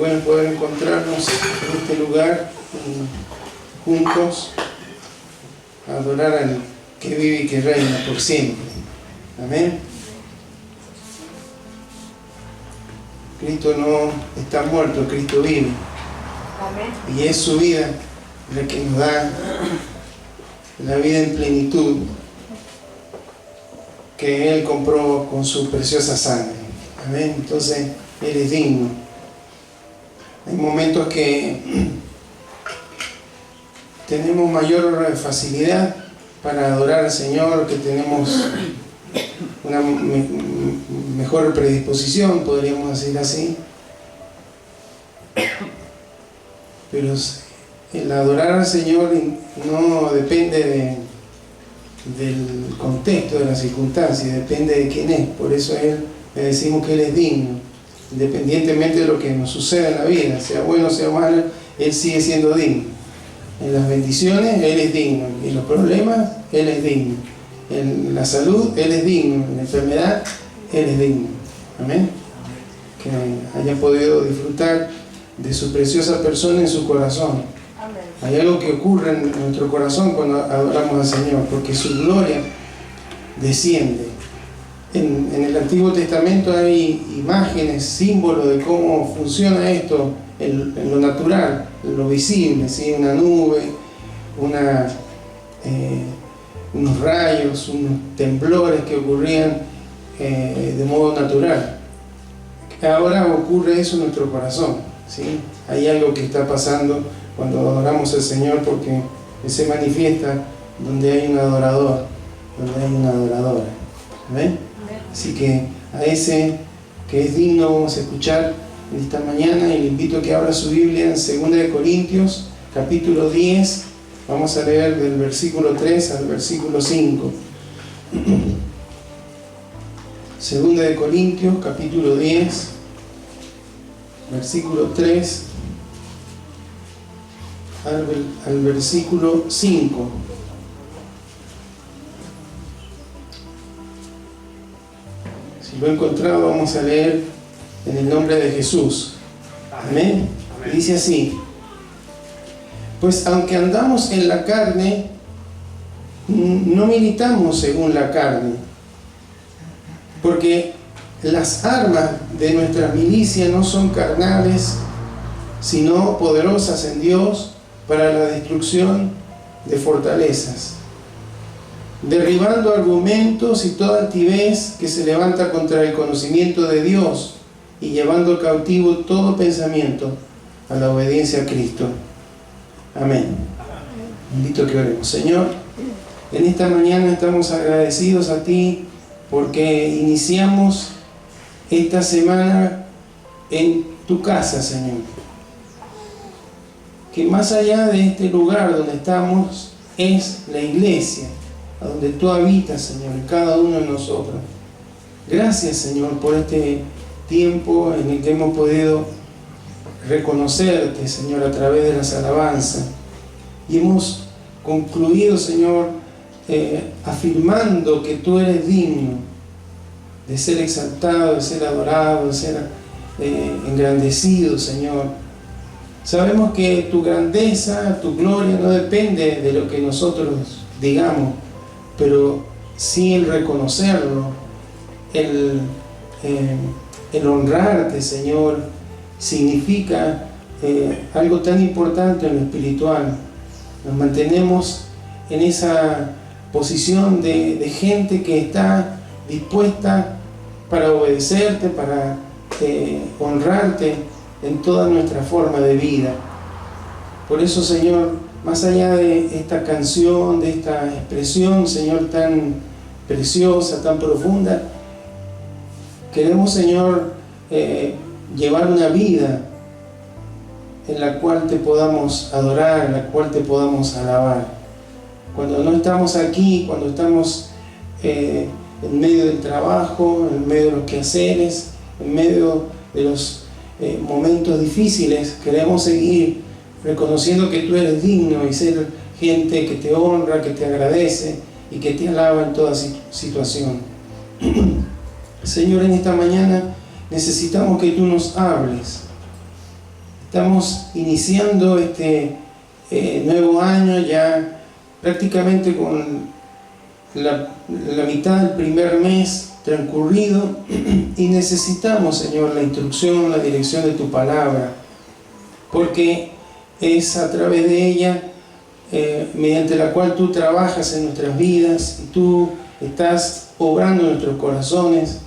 bueno poder encontrarnos en este lugar juntos a adorar al que vive y que reina por siempre. Amén. Cristo no está muerto, Cristo vive. Amén. Y es su vida la que nos da la vida en plenitud que Él compró con su preciosa sangre. Amén. Entonces, Él es digno. Hay momentos que tenemos mayor facilidad para adorar al Señor, que tenemos una mejor predisposición, podríamos decir así. Pero el adorar al Señor no depende del contexto, de las circunstancias, depende de quién es. Por eso le decimos que Él es digno, independientemente de lo que nos suceda en la vida, sea bueno o sea malo, Él sigue siendo digno. En las bendiciones Él es digno, en los problemas Él es digno, en la salud Él es digno, en la enfermedad Él es digno. Amén. Que haya podido disfrutar de su preciosa persona en su corazón. Amén. Hay algo que ocurre en nuestro corazón cuando adoramos al Señor, porque su gloria desciende. En el Antiguo Testamento hay imágenes, símbolos de cómo funciona esto en lo natural, en lo visible, ¿sí? Una nube, unos rayos, unos temblores que ocurrían de modo natural. Ahora ocurre eso en nuestro corazón, ¿sí? Hay algo que está pasando cuando adoramos al Señor, porque Él se manifiesta donde hay un adorador, donde hay una adoradora. ¿Amén? Así que a ese que es digno vamos a escuchar en esta mañana, y le invito a que abra su Biblia en 2 Corintios, capítulo 10. Vamos a leer del versículo 3 al versículo 5. 2 Corintios, capítulo 10, versículo 3 al versículo 5. Si lo he encontrado, vamos a leer en el nombre de Jesús. Amén. Amén. Dice así: pues aunque andamos en la carne, no militamos según la carne, porque las armas de nuestra milicia no son carnales, sino poderosas en Dios para la destrucción de fortalezas, derribando argumentos y toda altivez que se levanta contra el conocimiento de Dios, y llevando cautivo todo pensamiento a la obediencia a Cristo. Amén. Invito a que oremos. Señor, en esta mañana estamos agradecidos a Ti porque iniciamos esta semana en Tu casa, Señor. Que más allá de este lugar donde estamos es la iglesia, a donde Tú habitas, Señor, en cada uno de nosotros. Gracias, Señor, por este tiempo en el que hemos podido reconocerte, Señor, a través de las alabanzas, y hemos concluido, Señor, afirmando que Tú eres digno de ser exaltado, de ser adorado, de ser engrandecido, Señor. Sabemos que Tu grandeza, Tu gloria no depende de lo que nosotros digamos, pero sí el reconocerlo, el honrarte, Señor, significa algo tan importante en lo espiritual. Nos mantenemos en esa posición de gente que está dispuesta para obedecerte, para honrarte en toda nuestra forma de vida. Por eso, Señor, más allá de esta canción, de esta expresión, Señor, tan preciosa, tan profunda, queremos, Señor, llevar una vida en la cual Te podamos adorar, en la cual Te podamos alabar. Cuando no estamos aquí, cuando estamos en medio del trabajo, en medio de los quehaceres, en medio de los momentos difíciles, queremos seguir reconociendo que Tú eres digno y ser gente que Te honra, que Te agradece y que Te alaba en toda situación. Señor, en esta mañana necesitamos que Tú nos hables, Estamos iniciando este nuevo año ya prácticamente con la mitad del primer mes transcurrido, y necesitamos, Señor, la instrucción, la dirección de tu palabra, porque es a través de ella mediante la cual tú trabajas en nuestras vidas y tú estás obrando en nuestros corazones.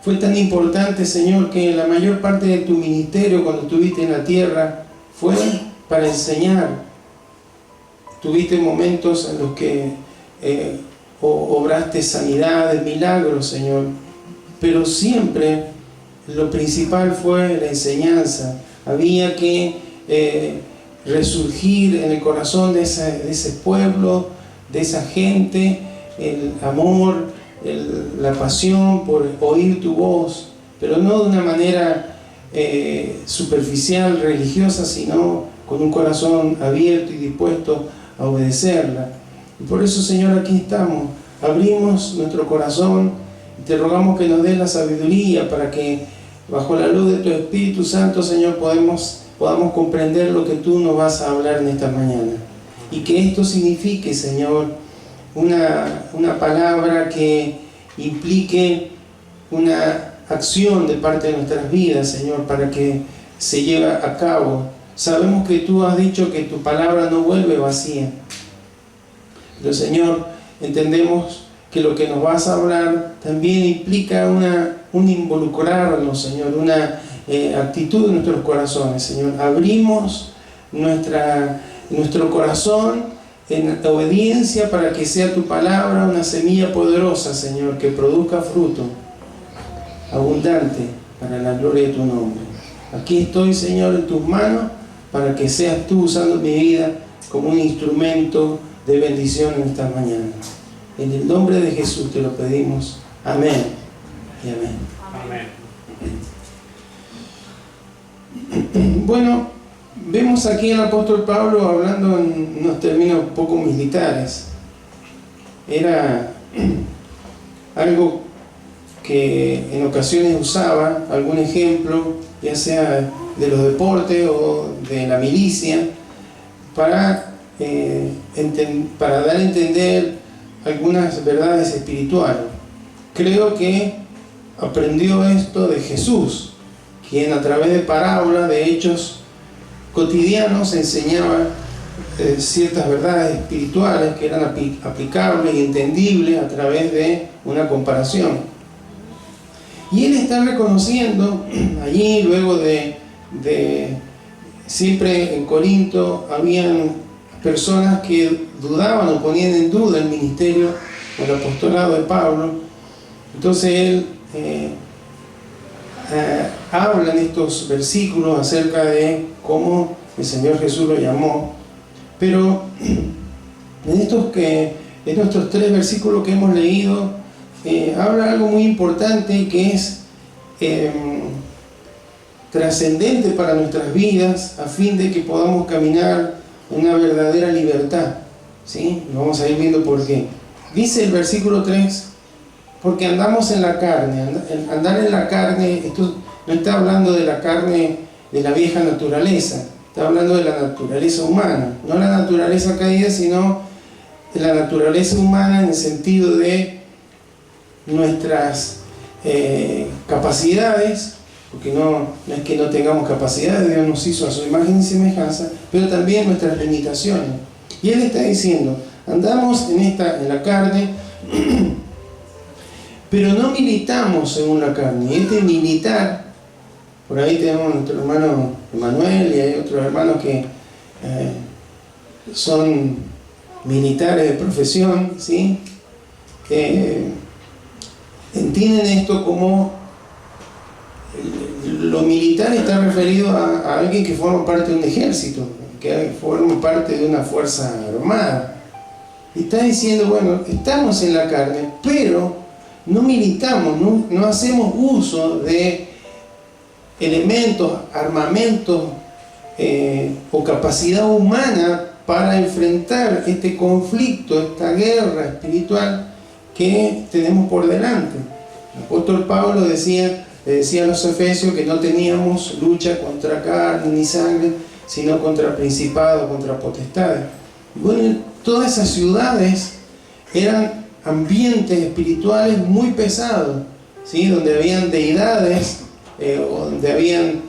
Fue tan importante, Señor, que la mayor parte de tu ministerio cuando estuviste en la tierra fue para enseñar. Tuviste momentos en los que obraste sanidades, milagros, Señor, pero siempre lo principal fue la enseñanza. Había que resurgir en el corazón de ese pueblo, de esa gente, el amor, la pasión por oír tu voz, pero no de una manera superficial, religiosa, sino con un corazón abierto y dispuesto a obedecerla. Y por eso, Señor, aquí estamos, abrimos nuestro corazón y te rogamos que nos des la sabiduría para que bajo la luz de tu Espíritu Santo, Señor, podamos comprender lo que tú nos vas a hablar en esta mañana, y que esto signifique, Señor, una palabra que implique una acción de parte de nuestras vidas, Señor, para que se lleve a cabo. Sabemos que tú has dicho que tu palabra no vuelve vacía, pero, Señor, entendemos que lo que nos vas a hablar también implica un involucrarnos, Señor, una actitud en nuestros corazones, Señor. Abrimos nuestro corazón en obediencia para que sea tu palabra una semilla poderosa, Señor, que produzca fruto abundante para la gloria de tu nombre. Aquí estoy, Señor, en tus manos para que seas tú usando mi vida como un instrumento de bendición en esta mañana. En el nombre de Jesús te lo pedimos. Amén y amén. Amén. Bueno, vemos aquí al apóstol Pablo hablando en unos términos poco militares. Era algo que en ocasiones usaba, algún ejemplo, ya sea de los deportes o de la milicia, para dar a entender algunas verdades espirituales. Creo que aprendió esto de Jesús, quien a través de parábolas, de hechos cotidianos, enseñaba ciertas verdades espirituales que eran aplicables y entendibles a través de una comparación. Y él está reconociendo allí, luego de siempre en Corinto habían personas que dudaban o ponían en duda el ministerio o el apostolado de Pablo. Entonces él habla en estos versículos acerca de cómo el Señor Jesús lo llamó. Pero en estos 3 versículos que hemos leído, habla algo muy importante que es trascendente para nuestras vidas, a fin de que podamos caminar en una verdadera libertad, ¿sí? Vamos a ir viendo por qué. Dice el versículo 3: porque andamos en la carne. Andar en la carne, esto no está hablando de la carne de la vieja naturaleza, está hablando de la naturaleza humana, no la naturaleza caída, sino de la naturaleza humana en el sentido de nuestras capacidades, porque no es que no tengamos capacidades, Dios nos hizo a su imagen y semejanza, pero también nuestras limitaciones. Y él está diciendo, andamos en la carne, pero no militamos según la carne. Y este militar, por ahí tenemos a nuestro hermano Emanuel, y hay otros hermanos que son militares de profesión, ¿sí? Entienden esto como lo militar está referido a alguien que forma parte de un ejército, que forma parte de una fuerza armada. Y está diciendo, bueno, estamos en la carne, pero no militamos, no hacemos uso de elementos, armamentos o capacidad humana para enfrentar este conflicto, esta guerra espiritual que tenemos por delante. El apóstol Pablo decía, le decía a los efesios que no teníamos lucha contra carne ni sangre, sino contra principados, contra potestades. Bueno, todas esas ciudades eran ambientes espirituales muy pesados, ¿sí? Donde habían deidades, donde habían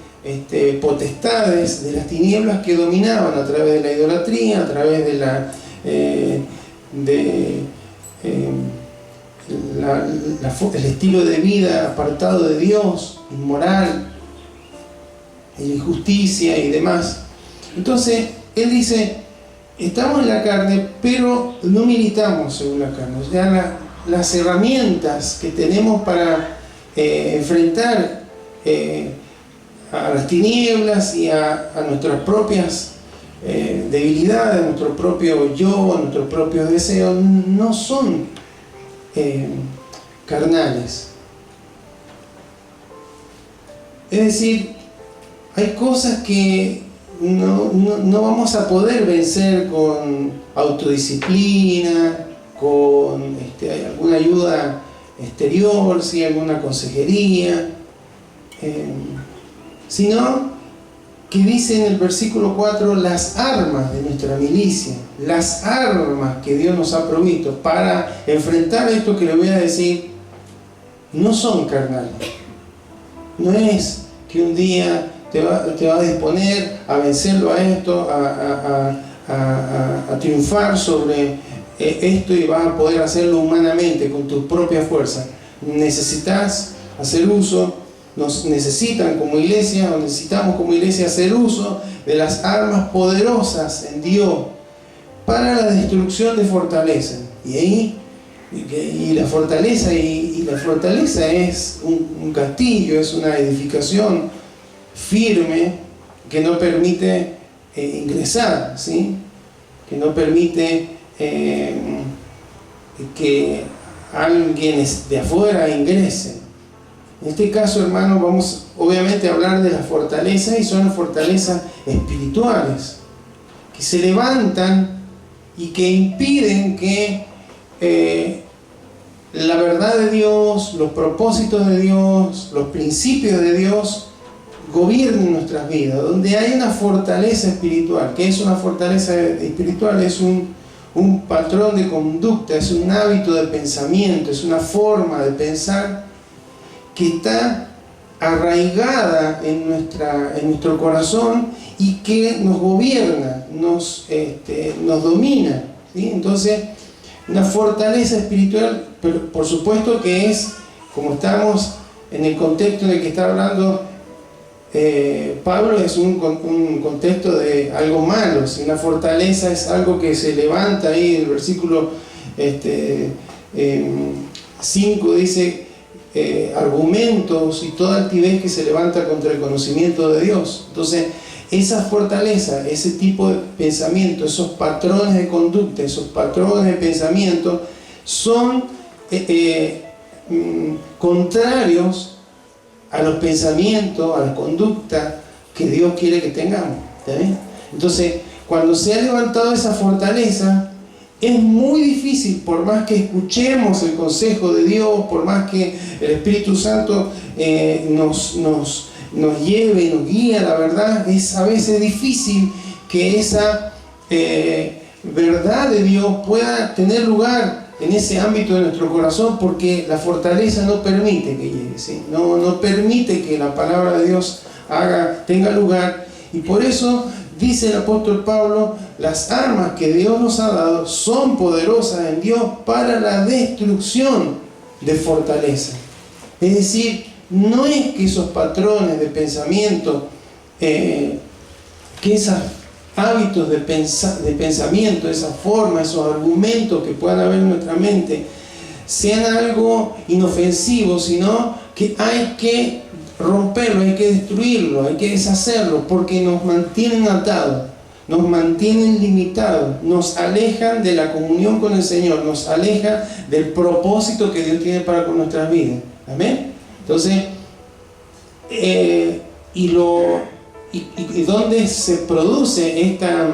potestades de las tinieblas que dominaban a través de la idolatría, a través de el estilo de vida apartado de Dios, inmoral, injusticia y demás. Entonces, él dice, estamos en la carne, pero no militamos según la carne. O sea, las herramientas que tenemos para enfrentar a las tinieblas y a nuestras propias debilidades, a nuestro propio yo, a nuestros propios deseos, no son carnales. Es decir, hay cosas que no vamos a poder vencer con autodisciplina, con alguna ayuda exterior, ¿sí? Alguna consejería, sino que dice en el versículo 4, las armas de nuestra milicia, las armas que Dios nos ha provisto para enfrentar esto que le voy a decir, no son carnales. No es que un día te va a disponer a vencerlo a esto, a triunfar sobre esto y vas a poder hacerlo humanamente con tus propias fuerzas. Necesitas hacer uso, nos necesitan como iglesia, o necesitamos como iglesia hacer uso de las armas poderosas en Dios para la destrucción de fortaleza. Y la fortaleza es un castillo, es una edificación firme que no permite ingresar, ¿sí? Que no permite que alguien de afuera ingrese. En este caso, hermanos, vamos obviamente a hablar de las fortalezas, y son las fortalezas espirituales que se levantan y que impiden que la verdad de Dios, los propósitos de Dios, los principios de Dios gobiernen nuestras vidas. Donde hay una fortaleza espiritual. ¿Qué es una fortaleza espiritual? Es un patrón de conducta, es un hábito de pensamiento, es una forma de pensar que está arraigada en nuestro corazón y que nos gobierna, nos domina, ¿sí? Entonces, una fortaleza espiritual, pero por supuesto que es, como estamos en el contexto en el que está hablando Pablo, es un contexto de algo malo. Si una fortaleza es algo que se levanta, ahí en el versículo 5 dice argumentos y toda altivez que se levanta contra el conocimiento de Dios. Entonces, esa fortaleza, ese tipo de pensamiento, esos patrones de conducta, esos patrones de pensamiento son contrarios a los pensamientos, a la conducta que Dios quiere que tengamos. ¿Está bien? Entonces, cuando se ha levantado esa fortaleza, es muy difícil, por más que escuchemos el consejo de Dios, por más que el Espíritu Santo nos lleve y nos guíe a la verdad, es a veces difícil que esa verdad de Dios pueda tener lugar en ese ámbito de nuestro corazón, porque la fortaleza no permite que llegue, ¿sí? No permite que la palabra de Dios tenga lugar. Y por eso dice el apóstol Pablo, las armas que Dios nos ha dado son poderosas en Dios para la destrucción de fortaleza. Es decir, no es que esos patrones de pensamiento, que esos hábitos de pensamiento, esa forma, esos argumentos que puedan haber en nuestra mente, sean algo inofensivo, sino que hay que romperlo, hay que destruirlo, hay que deshacerlo, porque nos mantienen atados, nos mantienen limitados, nos alejan de la comunión con el Señor, nos alejan del propósito que Dios tiene para con nuestras vidas. ¿Amén? Entonces, ¿y dónde se produce esta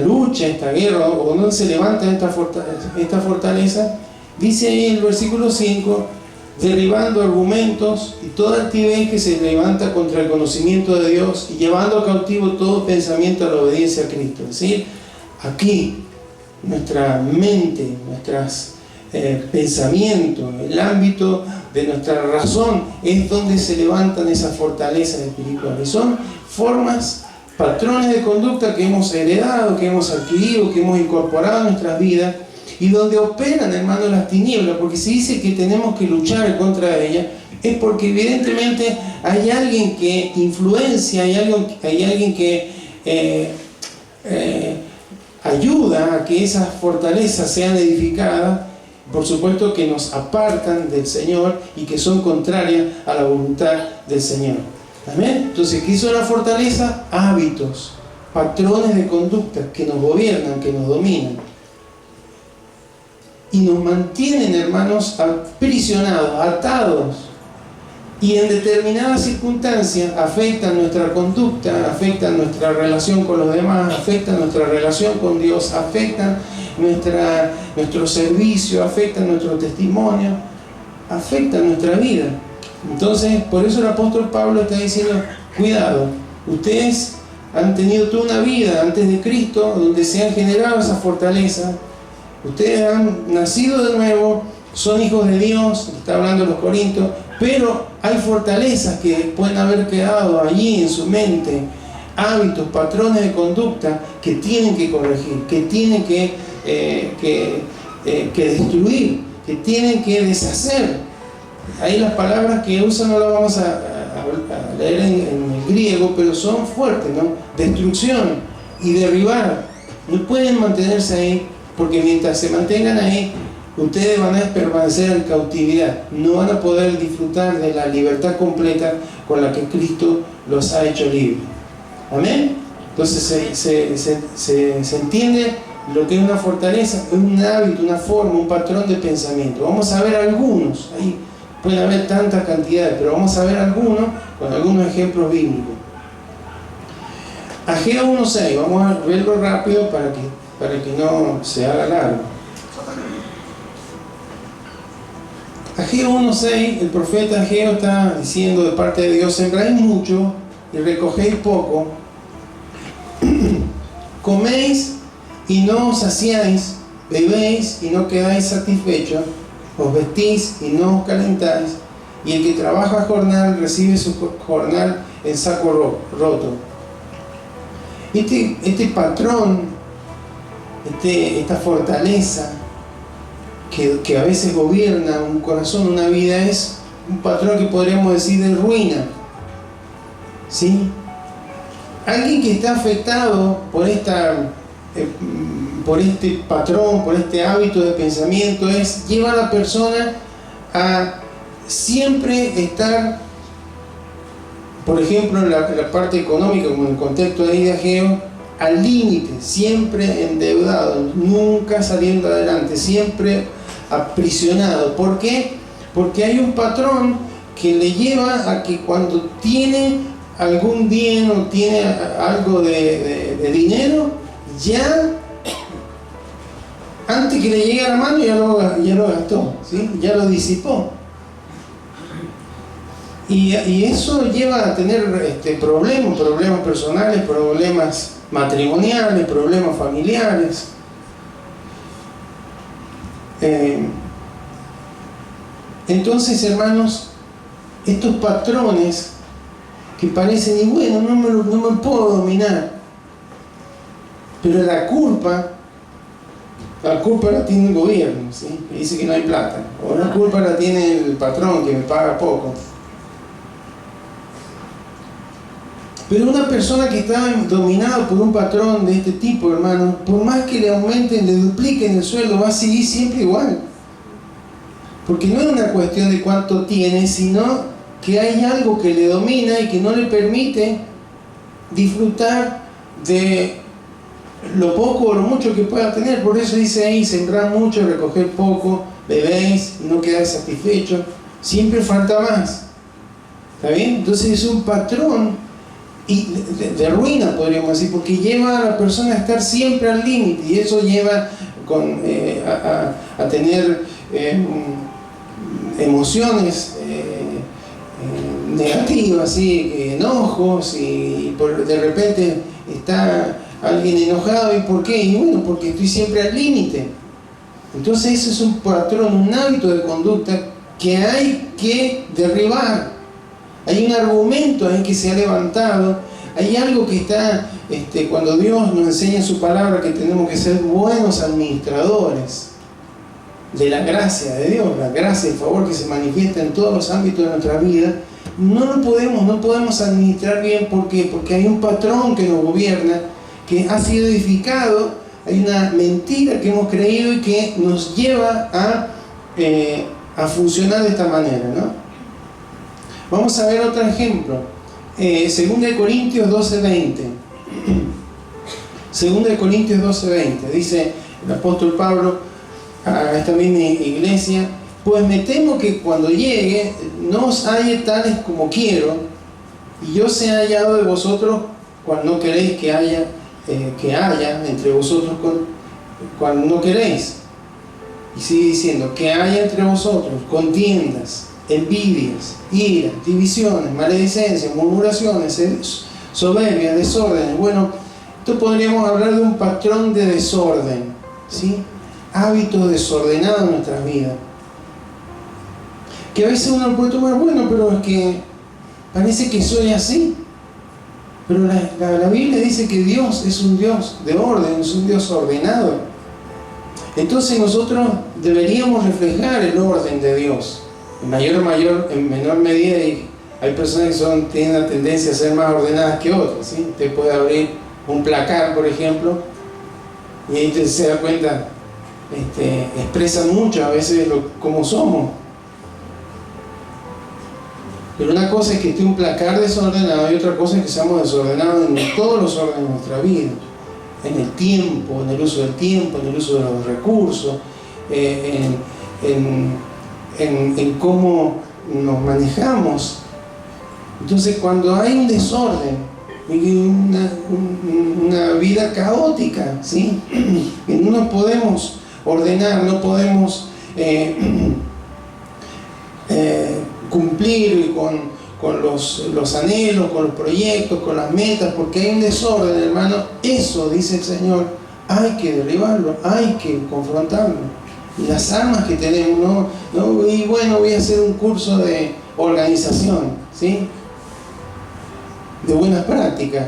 lucha, esta guerra, o dónde se levanta esta fortaleza? Dice ahí en el versículo 5, derribando argumentos y toda altivez que se levanta contra el conocimiento de Dios y llevando cautivo todo pensamiento a la obediencia a Cristo. Es decir, aquí nuestra mente, nuestros pensamientos, el ámbito de nuestra razón es donde se levantan esas fortalezas espirituales. Son formas, patrones de conducta que hemos heredado, que hemos adquirido, que hemos incorporado a nuestras vidas y donde operan, hermano, las tinieblas, porque se dice que tenemos que luchar contra ellas, es porque evidentemente hay alguien que influencia, hay alguien que ayuda a que esas fortalezas sean edificadas, por supuesto que nos apartan del Señor y que son contrarias a la voluntad del Señor. ¿Amén? Entonces, ¿qué son las fortalezas? Hábitos, patrones de conducta que nos gobiernan, que nos dominan. Y nos mantienen, hermanos, aprisionados, atados. Y en determinadas circunstancias afectan nuestra conducta, afectan nuestra relación con los demás, afectan nuestra relación con Dios, afectan nuestro servicio, afectan nuestro testimonio, afectan nuestra vida. Entonces, por eso el apóstol Pablo está diciendo, cuidado, ustedes han tenido toda una vida antes de Cristo, donde se han generado esas fortalezas, ustedes han nacido de nuevo, son hijos de Dios, está hablando los Corintios, pero hay fortalezas que pueden haber quedado allí en su mente, hábitos, patrones de conducta que tienen que corregir, que tienen que destruir, que tienen que deshacer. Ahí las palabras que usan no las vamos a leer en el griego, pero son fuertes, ¿no? Destrucción y derribar. No pueden mantenerse ahí, porque mientras se mantengan ahí, ustedes van a permanecer en cautividad. No van a poder disfrutar de la libertad completa con la que Cristo los ha hecho libres. ¿Amén? Entonces se entiende lo que es una fortaleza, es un hábito, una forma, un patrón de pensamiento. Vamos a ver algunos, ahí pueden haber tantas cantidades, pero vamos a ver algunos con algunos ejemplos bíblicos. Ageo 1.6, vamos a verlo rápido para que no se haga largo. Ageo 1.6, el profeta Ageo está diciendo de parte de Dios: sembráis mucho y recogéis poco, coméis y no os saciáis, bebéis y no quedáis satisfechos, os vestís y no os calentáis, y el que trabaja jornal recibe su jornal en saco roto. Este patrón, esta fortaleza que a veces gobierna un corazón, una vida, es un patrón que podríamos decir de ruina. ¿Sí? Alguien que está afectado por este patrón, por este hábito de pensamiento, lleva a la persona a siempre estar, por ejemplo, en la parte económica, como en el contexto de Ageo, al límite, siempre endeudado, nunca saliendo adelante, siempre aprisionado. ¿Por qué? Porque hay un patrón que le lleva a que cuando tiene algún bien o tiene algo de dinero, ya antes que le llegue a la mano ya lo gastó, ¿sí? Ya lo disipó. Y eso lleva a tener problemas personales, problemas matrimoniales, problemas familiares. Entonces, hermanos, estos patrones que parecen, y bueno, no me puedo dominar, pero la culpa la tiene el gobierno, ¿sí? Que dice que no hay plata, o la culpa la tiene el patrón que me paga poco. Pero una persona que está dominada por un patrón de este tipo, hermano, por más que le aumenten, le dupliquen el sueldo, va a seguir siempre igual. Porque no es una cuestión de cuánto tiene, sino que hay algo que le domina y que no le permite disfrutar de lo poco o lo mucho que pueda tener. Por eso dice ahí: sembrar mucho, recoger poco, bebéis, no quedáis satisfechos, siempre falta más. ¿Está bien? Entonces es un patrón de ruina, podríamos decir, porque lleva a la persona a estar siempre al límite, y eso lleva a tener emociones negativas, ¿sí? Enojos, y de repente está alguien enojado. ¿Y por qué? Y bueno, porque estoy siempre al límite. Entonces ese es un patrón, un hábito de conducta que hay que derribar. Hay un argumento ahí que se ha levantado, hay algo que está, cuando Dios nos enseña en su palabra que tenemos que ser buenos administradores de la gracia de Dios, la gracia y el favor que se manifiesta en todos los ámbitos de nuestra vida. No podemos administrar bien. ¿Por qué? Porque hay un patrón que nos gobierna, que ha sido edificado, hay una mentira que hemos creído y que nos lleva a funcionar de esta manera, ¿no? Vamos a ver otro ejemplo. 2 Corintios 12:20. 2 Corintios 12:20. Dice el apóstol Pablo a esta misma iglesia: pues me temo que cuando llegue no os halle tales como quiero, y yo sea hallado de vosotros cuando no queréis que haya entre vosotros cuando no queréis. Y sigue diciendo: que haya entre vosotros contiendas, envidias, iras, divisiones, maledicencias, murmuraciones, soberbias, desórdenes. Bueno, esto podríamos hablar de un patrón de desorden, ¿sí? Hábitos desordenados en nuestras vidas, que a veces uno puede tomar, bueno, pero es que parece que soy así. Pero la Biblia dice que Dios es un Dios de orden, es un Dios ordenado. Entonces nosotros deberíamos reflejar el orden de Dios. En menor medida hay personas que tienen la tendencia a ser más ordenadas que otras, ¿sí? Usted puede abrir un placar, por ejemplo, y ahí usted se da cuenta, expresa mucho a veces cómo somos. Pero una cosa es que esté un placar desordenado y otra cosa es que seamos desordenados en todos los órdenes de nuestra vida. En el tiempo, en el uso del tiempo, en el uso de los recursos, en cómo nos manejamos. Entonces, cuando hay un desorden, una vida caótica, ¿sí? Y no nos podemos ordenar, no podemos cumplir con los anhelos, con los proyectos, con las metas, porque hay un desorden, hermano. Eso, dice el Señor, hay que derribarlo, hay que confrontarlo. Y las armas que tenemos, y bueno, voy a hacer un curso de organización, ¿sí? De buenas prácticas.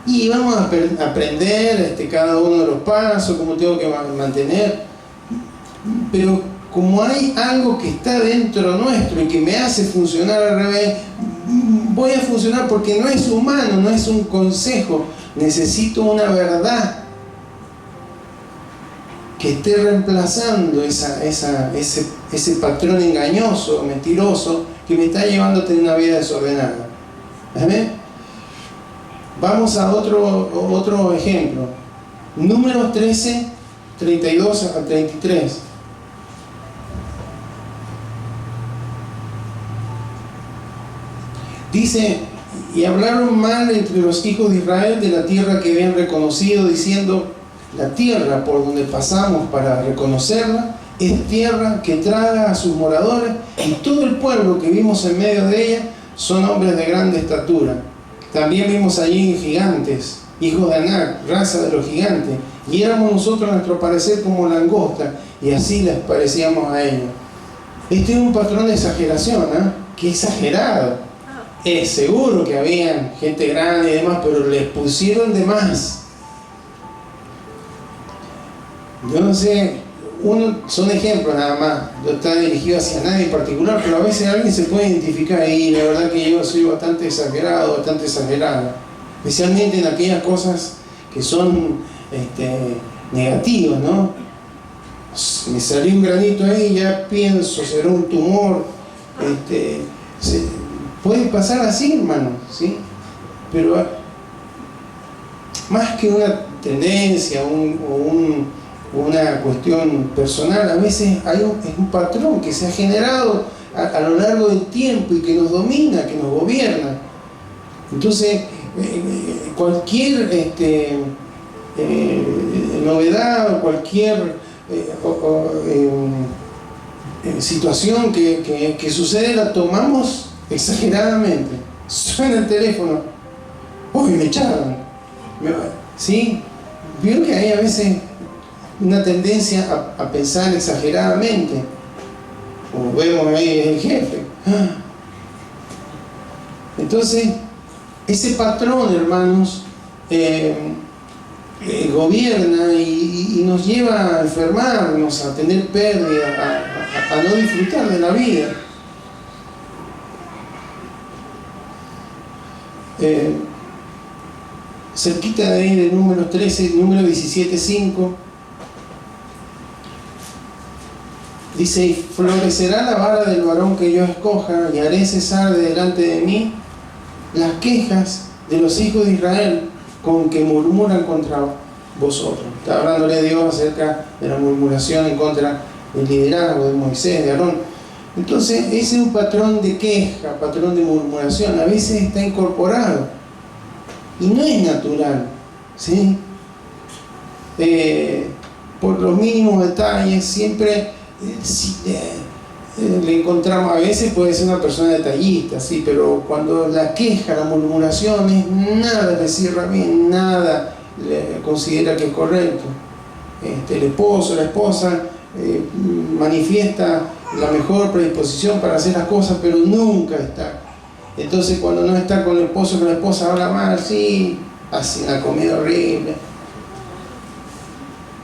Y vamos a aprender cada uno de los pasos, cómo tengo que mantener. Pero como hay algo que está dentro nuestro y que me hace funcionar al revés, voy a funcionar porque no es humano, no es un consejo. Necesito una verdad que esté reemplazando ese patrón engañoso, mentiroso, que me está llevando a tener una vida desordenada. ¿Amén? Vamos a otro ejemplo. Números 13, 32 a 33. Dice: y hablaron mal entre los hijos de Israel de la tierra que habían reconocido, diciendo: la tierra por donde pasamos para reconocerla es tierra que traga a sus moradores, y todo el pueblo que vimos en medio de ella son hombres de grande estatura. También vimos allí gigantes, hijos de Anac, raza de los gigantes, y éramos nosotros a nuestro parecer como langosta, y así les parecíamos a ellos. Este es un patrón de exageración, ¿eh? Qué exagerado. Es seguro que había gente grande y demás, pero les pusieron de más. Yo no sé, son ejemplos nada más, no está dirigido hacia nadie en particular, pero a veces alguien se puede identificar ahí. La verdad que yo soy bastante exagerado, bastante exagerada, especialmente en aquellas cosas que son negativas, ¿no? Me salió un granito ahí, ya pienso, será un tumor. Puede pasar así, hermano, ¿sí? Pero más que una tendencia o una cuestión personal, a veces es un patrón que se ha generado a lo largo del tiempo y que nos domina, que nos gobierna. Entonces, cualquier novedad o cualquier situación que sucede la tomamos exageradamente. Suena el teléfono, ¡uy, me echaron! ¿Sí? Veo que hay a veces una tendencia a pensar exageradamente. Como vemos ahí el jefe. Entonces, ese patrón, hermanos, gobierna y nos lleva a enfermarnos, a tener pérdida, a no disfrutar de la vida. Cerquita de ahí de número 13, número 17:5, dice: y florecerá la vara del varón que yo escoja, y haré cesar de delante de mí las quejas de los hijos de Israel con que murmuran contra vosotros. Está hablándole a Dios acerca de la murmuración en contra del liderazgo de Moisés, de Aarón. Entonces, ese es un patrón de queja, patrón de murmuración, a veces está incorporado y no es natural, ¿sí? Por los mínimos detalles siempre le encontramos. A veces puede ser una persona detallista, sí, pero cuando la queja, la murmuración es nada le cierra bien, nada le considera que es correcto. El esposo, la esposa manifiesta la mejor predisposición para hacer las cosas, pero nunca está. Entonces, cuando no está con el esposo o con la esposa, habla mal, sí, hace una comida horrible,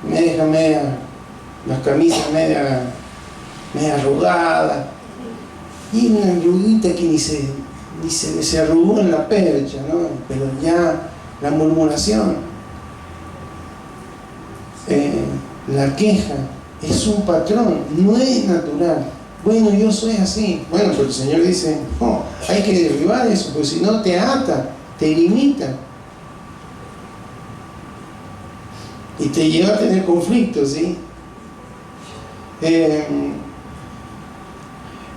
me deja las camisas media arrugadas, y una arruguita que ni se arrugó en la percha, ¿no? Pero ya la murmuración, la queja, es un patrón, no es natural. Bueno, yo soy así. Bueno, pero el Señor dice, no, hay que derribar eso, porque si no te ata, te limita y te lleva a tener conflictos, ¿sí?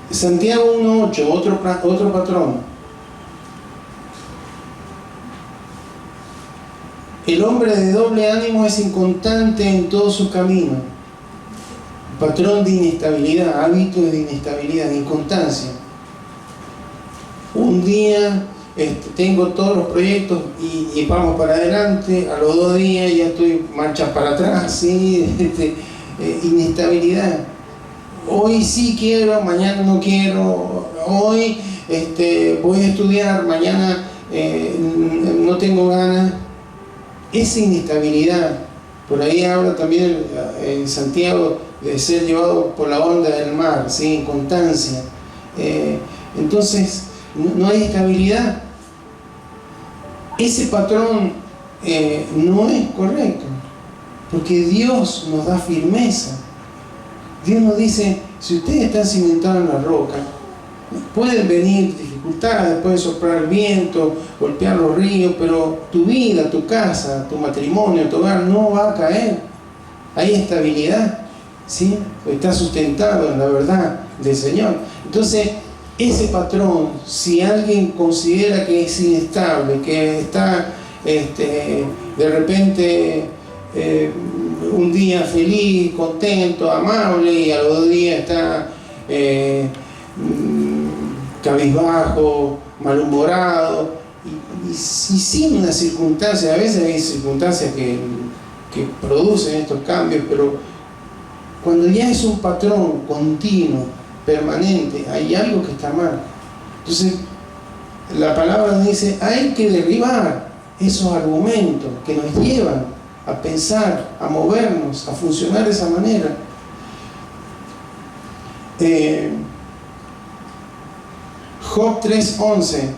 Santiago 1:8, otro patrón. El hombre de doble ánimo es inconstante en todos sus caminos. Patrón de inestabilidad, hábito de inestabilidad, de inconstancia. Un día tengo todos los proyectos y vamos para adelante, a los 2 días ya estoy marchas para atrás, ¿sí? Inestabilidad. Hoy sí quiero, mañana no quiero. Hoy voy a estudiar, mañana no tengo ganas. Esa inestabilidad. Por ahí habla también en Santiago de ser llevado por la onda del mar, ¿sí? Inconstancia. Entonces, no hay estabilidad. Ese patrón no es correcto, porque Dios nos da firmeza. Dios nos dice, si ustedes están cimentados en la roca, pueden venir dificultades, puede soplar el viento, golpear los ríos, pero tu vida, tu casa, tu matrimonio, tu hogar no va a caer. Hay estabilidad, ¿sí? Está sustentado en la verdad del Señor. Entonces, ese patrón, si alguien considera que es inestable, que está de repente un día feliz, contento, amable, y a los 2 días está cabizbajo, malhumorado, y sin una circunstancia. A veces hay circunstancias que producen estos cambios, pero cuando ya es un patrón continuo, permanente, hay algo que está mal. Entonces, la palabra dice, hay que derribar esos argumentos que nos llevan a pensar, a movernos, a funcionar de esa manera. Job 3:11.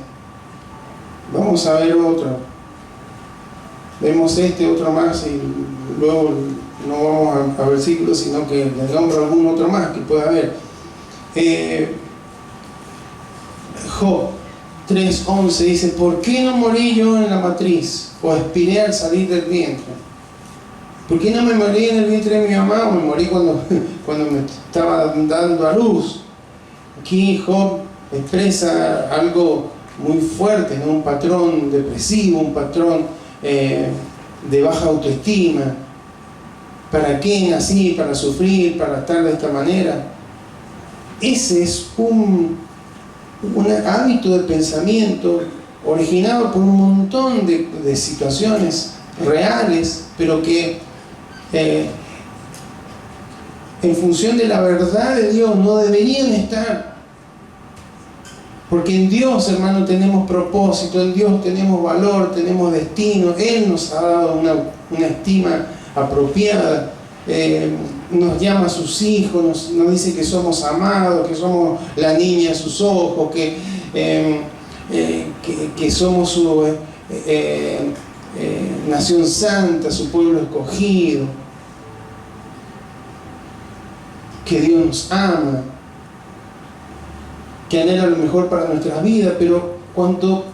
Vamos a ver otro. Vemos otro más y luego no vamos a versículos, sino que le nombro algún otro más que pueda haber. Job 3:11 dice, ¿por qué no morí yo en la matriz o expiré al salir del vientre? ¿Por qué no me morí en el vientre de mi mamá o me morí cuando me estaba dando a luz? Aquí Job expresa algo muy fuerte, ¿no? Un patrón depresivo, un patrón de baja autoestima. ¿Para qué nací? ¿Para sufrir? ¿Para estar de esta manera? ese es un hábito de pensamiento originado por un montón de situaciones reales, pero que en función de la verdad de Dios no deberían estar. Porque en Dios, hermano, tenemos propósito, en Dios tenemos valor, tenemos destino. Él nos ha dado una estima apropiada, nos llama a sus hijos, nos dice que somos amados, que somos la niña de sus ojos, que somos su nación santa, su pueblo escogido, que Dios nos ama, que anhela lo mejor para nuestras vidas. Pero cuando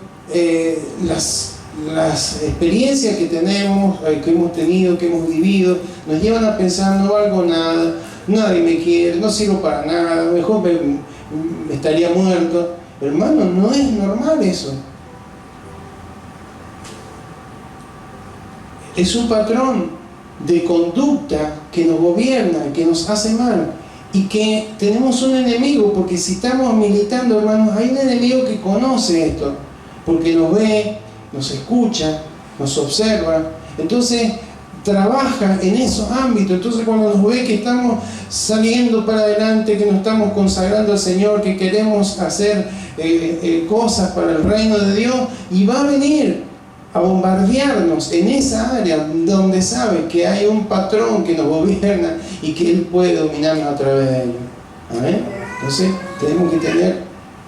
las experiencias que tenemos, que hemos tenido, que hemos vivido, nos llevan a pensar: no valgo nada, nadie me quiere, no sirvo para nada, mejor me estaría muerto. Hermano, no es normal eso. Es un patrón de conducta que nos gobierna, que nos hace mal. Y que tenemos un enemigo, porque si estamos militando, hermanos, hay un enemigo que conoce esto, porque nos ve, nos escucha, nos observa. Entonces trabaja en esos ámbitos. Entonces cuando nos ve que estamos saliendo para adelante, que nos estamos consagrando al Señor, que queremos hacer cosas para el reino de Dios, y va a venir a bombardearnos en esa área donde sabe que hay un patrón que nos gobierna y que Él puede dominarnos a través de ello. ¿Amén? Entonces tenemos que tener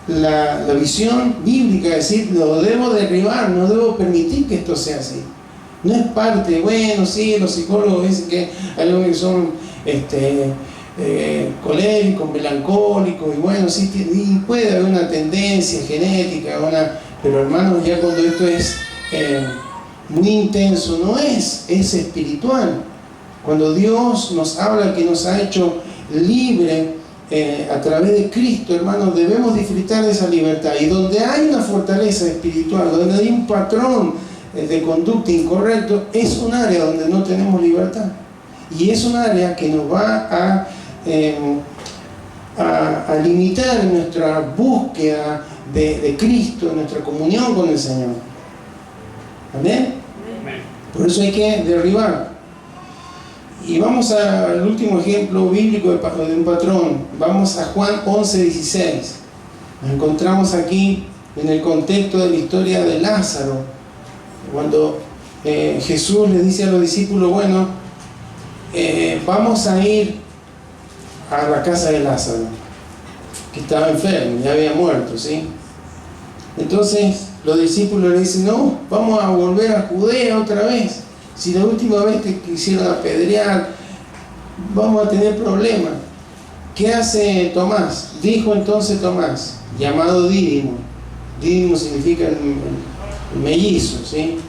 la visión bíblica, es decir, lo debo derribar, no debo permitir que esto sea así. No es parte, bueno, sí, los psicólogos dicen que hay algunos que son coléricos, melancólicos, y bueno, sí, y puede haber una tendencia genética, pero hermanos, ya cuando esto es muy intenso, no es espiritual. Cuando Dios nos habla que nos ha hecho libre a través de Cristo, hermanos, debemos disfrutar de esa libertad. Y donde hay una fortaleza espiritual, donde hay un patrón de conducta incorrecto, es un área donde no tenemos libertad, y es un área que nos va a limitar nuestra búsqueda de Cristo, nuestra comunión con el Señor. ¿Amén? Por eso hay que derribar. Y vamos al último ejemplo bíblico de un patrón. Vamos a Juan 11:16. Nos encontramos aquí en el contexto de la historia de Lázaro, cuando Jesús le dice a los discípulos: bueno, vamos a ir a la casa de Lázaro, que estaba enfermo, ya había muerto, ¿sí? Entonces los discípulos le dicen: no, vamos a volver a Judea otra vez. Si la última vez te quisieron apedrear, vamos a tener problemas. ¿Qué hace Tomás? Dijo entonces Tomás, llamado Dídimo. Dídimo significa el mellizo, ¿sí?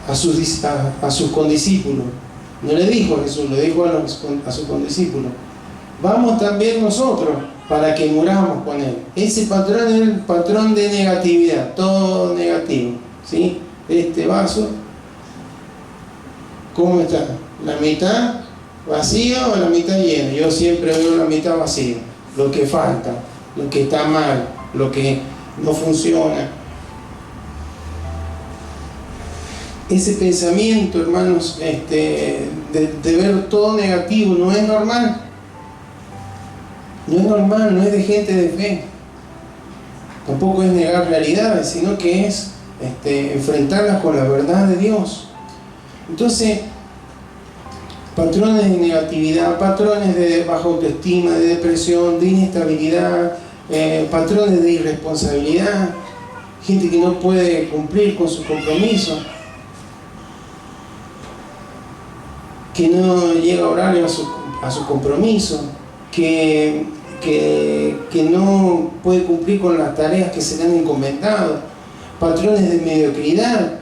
A sus condiscípulos. No le dijo a Jesús, le dijo a sus condiscípulos: vamos también nosotros para que muramos con Él. Ese patrón es el patrón de negatividad, todo negativo, ¿sí? Este vaso, ¿cómo está? ¿La mitad vacía o la mitad llena? Yo siempre veo la mitad vacía, lo que falta, lo que está mal, lo que no funciona. Ese pensamiento, hermanos, de ver todo negativo, no es normal. No es normal, no es de gente de fe. Tampoco es negar realidades, sino que es enfrentarlas con la verdad de Dios. Entonces, patrones de negatividad, patrones de baja autoestima, de depresión, de inestabilidad, patrones de irresponsabilidad, gente que no puede cumplir con su compromiso, que no llega a horario a su compromiso, que no puede cumplir con las tareas que se le han encomendado, patrones de mediocridad,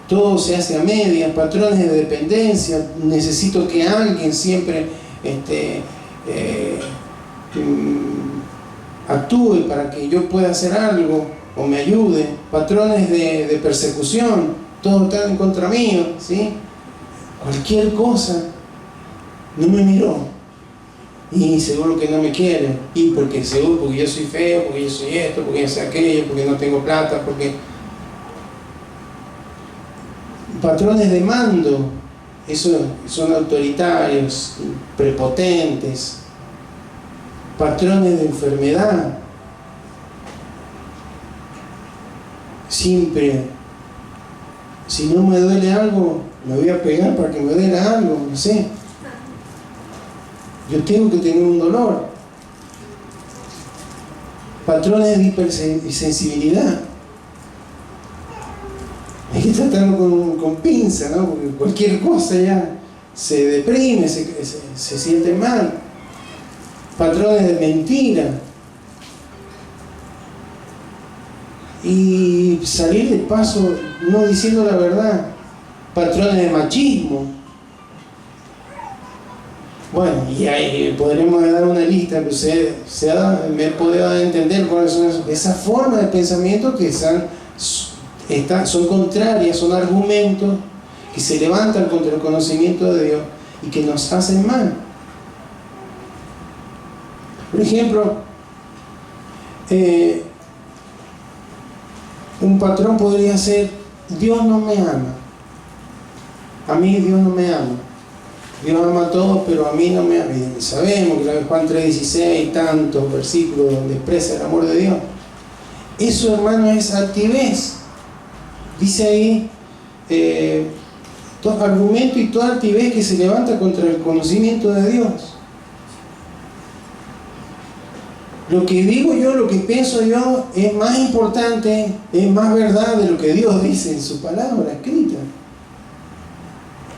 todo se hace a medias, patrones de dependencia, necesito que alguien siempre actúe para que yo pueda hacer algo o me ayude, patrones de persecución, todos están en contra mío, ¿sí? Cualquier cosa, no me miró, Y seguro que no me quiere. Y porque seguro, porque yo soy feo, porque yo soy esto, porque yo soy aquello, porque no tengo plata, porque... Patrones de mando, eso son autoritarios, prepotentes. Patrones de enfermedad. Siempre, si no me duele algo, me voy a pegar para que me duela algo, no sé. Yo tengo que tener un dolor. Patrones de hipersensibilidad. Hay que tratarlo con pinza, ¿no? Porque cualquier cosa ya se deprime, se siente mal. Patrones de mentira. Y salir de paso no diciendo la verdad. Patrones de machismo. Bueno, y ahí podremos dar una lista, pero me puede dar a entender cuáles son esas formas de pensamiento que son contrarias, son argumentos que se levantan contra el conocimiento de Dios y que nos hacen mal. Por ejemplo, un patrón podría ser: Dios no me ama. A mí Dios no me ama. Dios ama a todos, pero a mí no me ama. Y sabemos que Juan 3:16, tantos versículos donde expresa el amor de Dios. Eso, hermano, es altivez. Dice ahí, todo argumento y toda altivez que se levanta contra el conocimiento de Dios. Lo que digo yo, lo que pienso yo, es más importante, es más verdad de lo que Dios dice en su palabra escrita.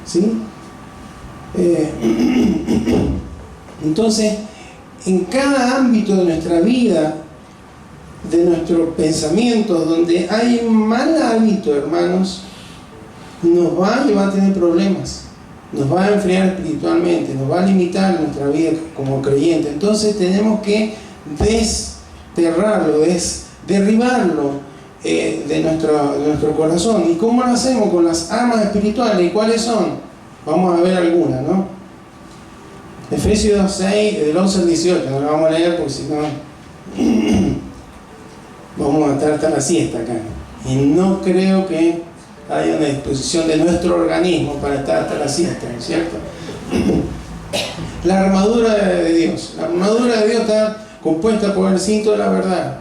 ¿Sí? Entonces, en cada ámbito de nuestra vida, de nuestros pensamientos, donde hay un mal hábito, hermanos, nos va a llevar a tener problemas, nos va a enfriar espiritualmente, nos va a limitar nuestra vida como creyente. Entonces tenemos que desterrarlo, derribarlo de nuestro corazón. ¿Y cómo lo hacemos? Con las armas espirituales. ¿Y cuáles son? Vamos a ver algunas, ¿no? Efesios 6, del 11 al 18, no lo vamos a leer porque si no vamos a estar hasta la siesta acá. Y no creo que haya una disposición de nuestro organismo para estar hasta la siesta, ¿no es cierto? La armadura de Dios. La armadura de Dios está compuesta por el cinto de la verdad.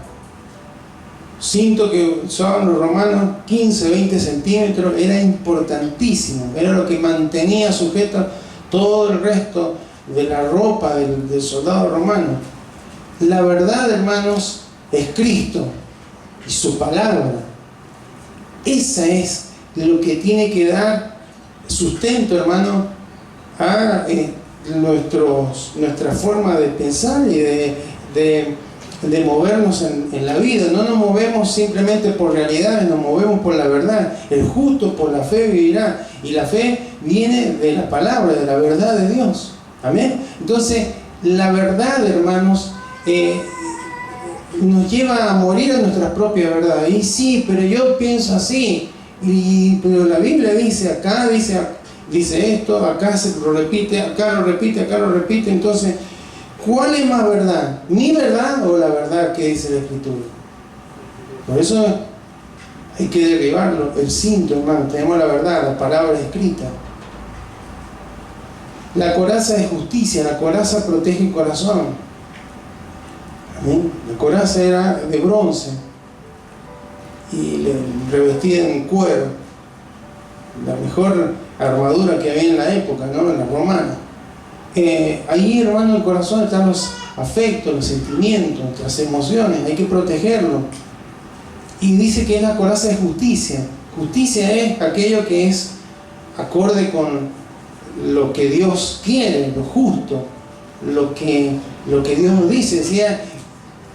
Cinto que usaban los romanos, 15, 20 centímetros, era importantísimo. Era lo que mantenía sujeto todo el resto de la ropa del soldado romano. La verdad, hermanos, es Cristo y su palabra. Esa es lo que tiene que dar sustento, hermano, a nuestra forma de pensar y de movernos en la vida. No nos movemos simplemente por realidades, nos movemos por la verdad. El justo por la fe vivirá. Y la fe viene de la palabra, de la verdad de Dios. Amén. Entonces, la verdad, hermanos, nos lleva a morir a nuestra propia verdad. Y sí, pero yo pienso así. Pero la Biblia dice acá, dice esto, acá se lo repite, acá lo repite, acá lo repite. Entonces, ¿cuál es más verdad? ¿Mi verdad o la verdad que dice la Escritura? Por eso hay que derribarlo, el cinto, hermano. Tenemos la verdad, la palabra escrita. La coraza es justicia, la coraza protege el corazón. ¿Amén? La coraza era de bronce y revestida en cuero. La mejor armadura que había en la época, ¿no? En la romana. Ahí, hermano, en el corazón están los afectos, los sentimientos, nuestras emociones. Hay que protegerlo. Y dice que la coraza es justicia. Justicia es aquello que es acorde con lo que Dios quiere, lo justo, lo que Dios nos dice. Decía,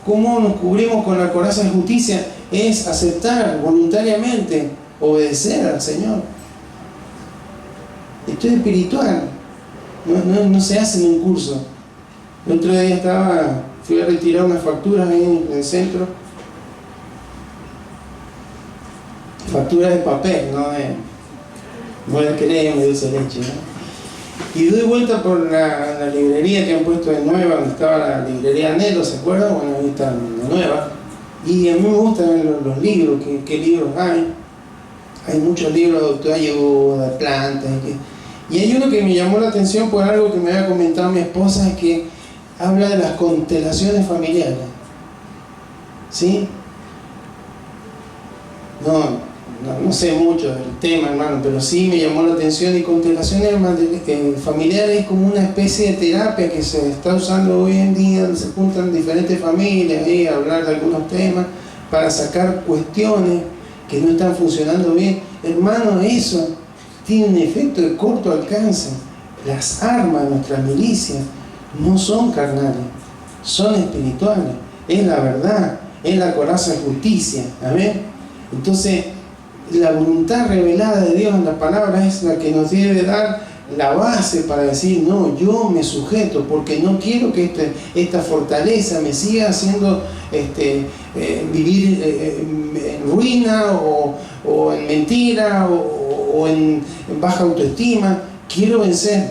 ¿cómo nos cubrimos con la coraza de justicia? Es aceptar voluntariamente, obedecer al Señor. Esto es espiritual. No se hace en un curso. El otro día fui a retirar unas facturas ahí en el centro. Facturas de papel, no de crema, de dulce de leche, ¿no? Y doy vuelta por la librería que han puesto de nueva, donde estaba la librería Anhelo, ¿se acuerdan? Bueno, ahí está la nueva. Y a mí me gustan los libros, ¿qué libros hay? Hay muchos libros de autoayuda, de plantas. Y hay uno que me llamó la atención por algo que me había comentado mi esposa, es que habla de las constelaciones familiares. ¿Sí? No sé mucho del tema, hermano, pero sí me llamó la atención. Y constelaciones familiares es como una especie de terapia que se está usando hoy en día, donde se juntan diferentes familias y a hablar de algunos temas para sacar cuestiones que no están funcionando bien. Hermano, eso tiene un efecto de corto alcance. Las armas de nuestras milicias no son carnales, son espirituales. Es la verdad, es la coraza de justicia. Amén. Entonces, la voluntad revelada de Dios en la palabra es la que nos debe dar la base para decir, no, yo me sujeto porque no quiero que esta fortaleza me siga haciendo vivir en ruina o en mentira o en baja autoestima. Quiero vencer.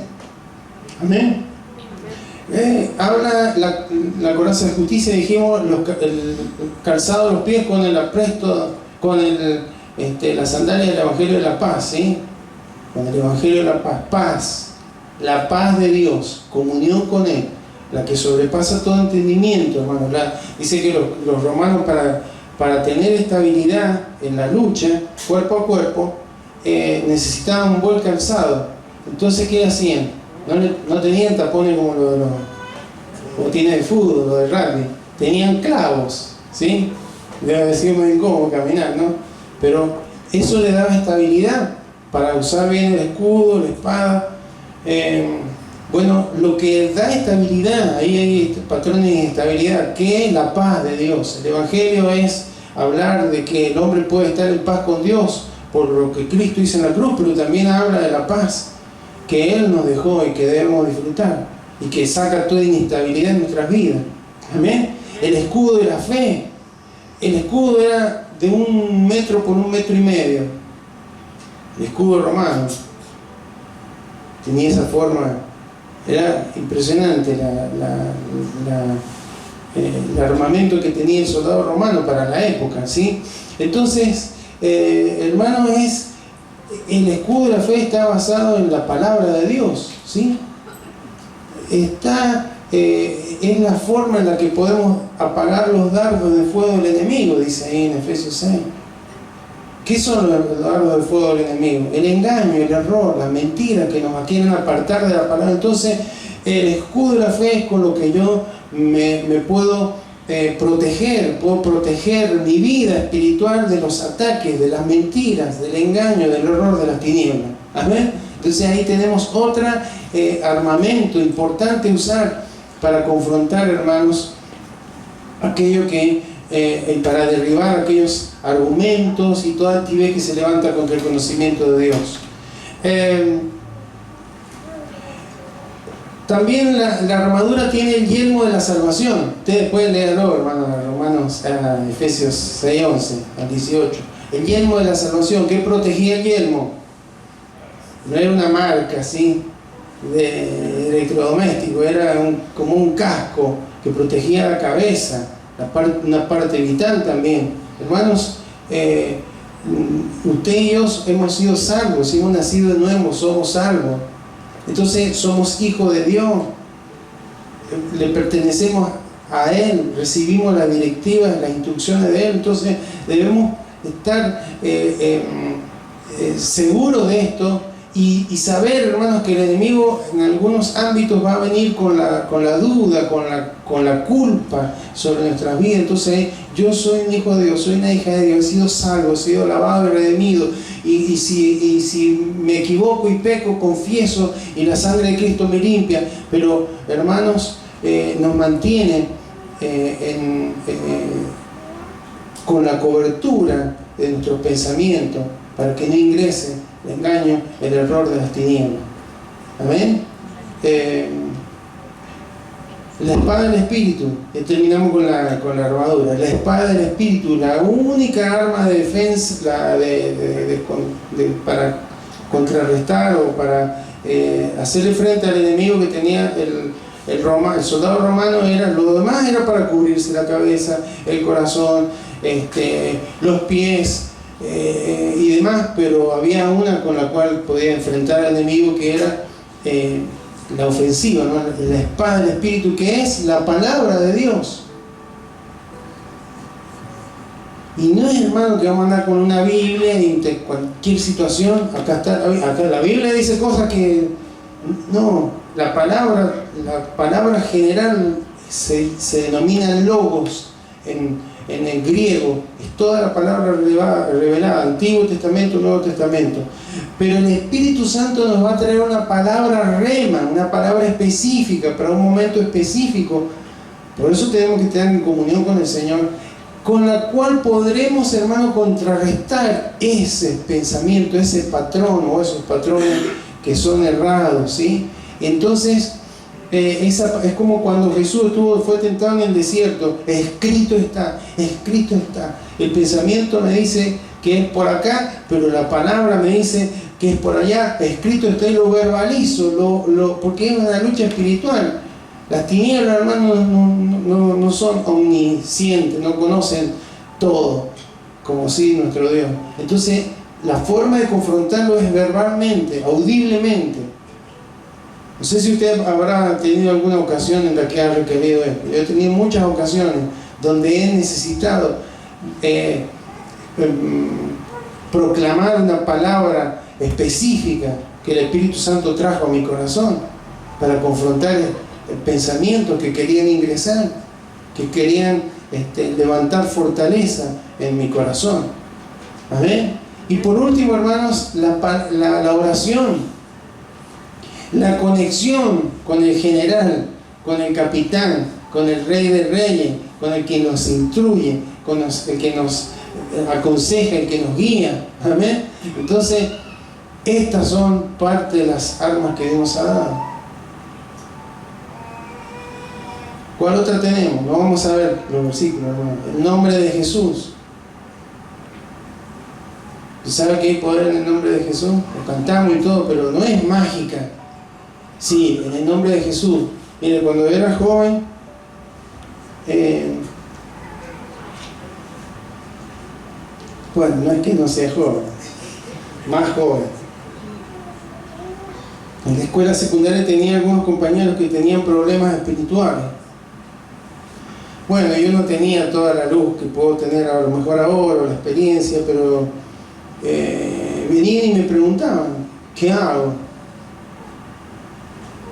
Amén. Habla la coraza de justicia, dijimos, el calzado de los pies con el apresto, con la sandalia del Evangelio de la Paz, ¿sí? Con el Evangelio de la Paz, la paz de Dios, comunión con Él, la que sobrepasa todo entendimiento, hermano. Dice que los romanos para tener estabilidad en la lucha, cuerpo a cuerpo, necesitaban un buen calzado. Entonces, ¿qué hacían? No tenían tapones como tiene el fútbol, lo del rugby. Tenían clavos, ¿sí? Debe decir muy incómodo caminar, ¿no? Pero eso le daba estabilidad para usar bien el escudo, la espada. Bueno, lo que da estabilidad, ahí hay patrones de estabilidad, que es la paz de Dios. El Evangelio es hablar de que el hombre puede estar en paz con Dios por lo que Cristo hizo en la cruz, pero también habla de la paz que Él nos dejó y que debemos disfrutar y que saca toda inestabilidad en nuestras vidas. Amén. El escudo de la fe. El escudo era de 1 metro por 1,5 metros. El escudo romano tenía esa forma. Era impresionante el armamento que tenía el soldado romano para la época, ¿sí? Entonces, hermano, el escudo de la fe está basado en la palabra de Dios, ¿sí? Es la forma en la que podemos apagar los dardos de fuego del enemigo, dice ahí en Efesios 6. ¿Qué son los dardos de fuego del enemigo? El engaño, el error, la mentira que nos quieren apartar de la palabra. Entonces, el escudo de la fe es con lo que yo me puedo proteger. Puedo proteger mi vida espiritual de los ataques, de las mentiras, del engaño, del error, de las tinieblas. Amén. Entonces ahí tenemos otro armamento importante usar para confrontar, hermanos, aquello que para derribar aquellos argumentos y toda altivez que se levanta contra el conocimiento de Dios. También la armadura tiene el yelmo de la salvación. Ustedes pueden leerlo, hermanos, Efesios 6, 11 al 18. El yelmo de la salvación. ¿Qué protegía el yelmo? No era una marca así de electrodoméstico, era como un casco que protegía la cabeza, una parte vital también. Hermanos, usted y yo hemos sido salvos, hemos nacido de nuevo, somos salvos. Entonces somos hijos de Dios, le pertenecemos a Él, recibimos las directivas, las instrucciones de Él. Entonces debemos estar seguros de esto y saber, hermanos, que el enemigo en algunos ámbitos va a venir con la duda, con la culpa sobre nuestras vidas. Entonces, yo soy un hijo de Dios, soy una hija de Dios, he sido salvo, he sido lavado y redimido, y si me equivoco y peco, confieso, y la sangre de Cristo me limpia. Pero, hermanos, nos mantiene con la cobertura de nuestros pensamientos para que no ingrese el engaño, el error de las tinieblas. Amén. La espada del Espíritu, terminamos con la armadura. La espada del Espíritu, la única arma de defensa para contrarrestar o para hacerle frente al enemigo que tenía el soldado romano. Lo demás era para cubrirse la cabeza, el corazón, los pies y demás, pero había una con la cual podía enfrentar al enemigo, que era la ofensiva, ¿no? La espada del Espíritu, que es la palabra de Dios. Y no es, hermano, que vamos a andar con una Biblia y de cualquier situación, acá la Biblia dice cosas que no, la palabra general se denomina logos en el griego, es toda la palabra revelada, Antiguo Testamento, Nuevo Testamento. Pero el Espíritu Santo nos va a traer una palabra rema, una palabra específica para un momento específico. Por eso tenemos que estar en comunión con el Señor, con la cual podremos, hermano, contrarrestar ese pensamiento, ese patrón o esos patrones que son errados, ¿sí? Entonces, es como cuando Jesús fue tentado en el desierto. Escrito está, escrito está. El pensamiento me dice que es por acá, pero la palabra me dice que es por allá. Escrito está, y lo verbalizo, porque es una lucha espiritual. Las tinieblas, hermanos, no son omniscientes, no conocen todo, como sí nuestro Dios. Entonces, la forma de confrontarlo es verbalmente, audiblemente. No sé si usted habrá tenido alguna ocasión en la que ha requerido esto. Yo he tenido muchas ocasiones donde he necesitado proclamar una palabra específica que el Espíritu Santo trajo a mi corazón para confrontar pensamientos que querían ingresar, que querían levantar fortaleza en mi corazón. Amén. Y por último, hermanos, la oración. La conexión con el general, con el capitán, con el rey de reyes, con el que nos instruye, con el que nos aconseja, el que nos guía. Amén. Entonces, estas son parte de las armas que Dios nos ha dado. ¿Cuál otra tenemos? No vamos a ver los versículos, hermano. El nombre de Jesús. ¿Usted sabe que hay poder en el nombre de Jesús? Lo cantamos y todo, pero no es mágica. Sí, en el nombre de Jesús. Mire, cuando yo era joven, bueno, no es que no sea joven, más joven. En la escuela secundaria tenía algunos compañeros que tenían problemas espirituales. Bueno, yo no tenía toda la luz que puedo tener a lo mejor ahora, o la experiencia, pero venían y me preguntaban, ¿qué hago?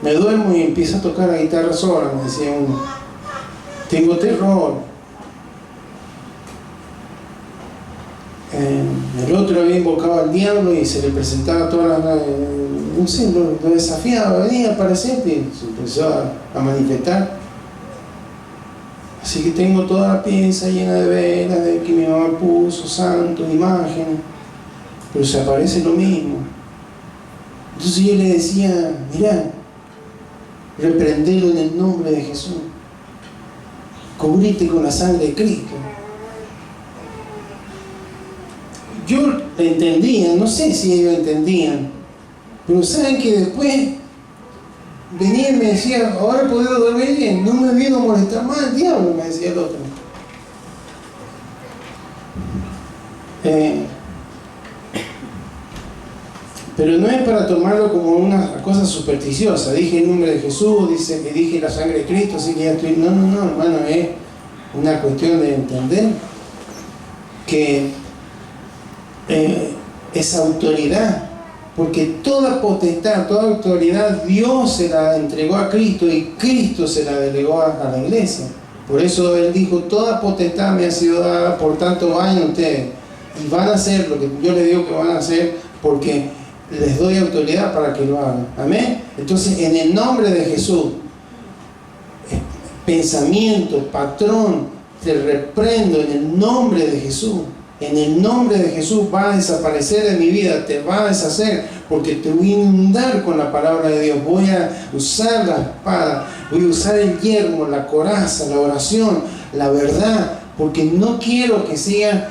Me duermo y empiezo a tocar la guitarra sola, me decía uno. Tengo terror. El otro había invocado al diablo y se le presentaba todas las... no sé, lo desafiaba, venía a aparecer y se empezó a manifestar. Así que tengo toda la pieza llena de velas, de que mi mamá puso, santos, imágenes, pero se aparece lo mismo. Entonces yo le decía, mirá, reprendelo en el nombre de Jesús, cubrite con la sangre de Cristo. Yo lo entendía, no sé si ellos entendían, pero saben que después venía y me decía, ahora he podido dormir bien, no me vino a molestar más el diablo, me decía el otro. Pero no es para tomarlo como una cosa supersticiosa. Dije el nombre de Jesús, dije la sangre de Cristo, así que ya estoy... No, hermano, es una cuestión de entender que esa autoridad, porque toda potestad, toda autoridad Dios se la entregó a Cristo y Cristo se la delegó a la iglesia. Por eso Él dijo, toda potestad me ha sido dada, por tanto vayan ustedes y van a hacer lo que yo les digo que van a hacer, porque les doy autoridad para que lo hagan. Amén. Entonces, en el nombre de Jesús, pensamiento, patrón, te reprendo en el nombre de Jesús. En el nombre de Jesús va a desaparecer de mi vida, te va a deshacer, porque te voy a inundar con la palabra de Dios. Voy a usar la espada, voy a usar el yermo, la coraza, la oración, la verdad, porque no quiero que siga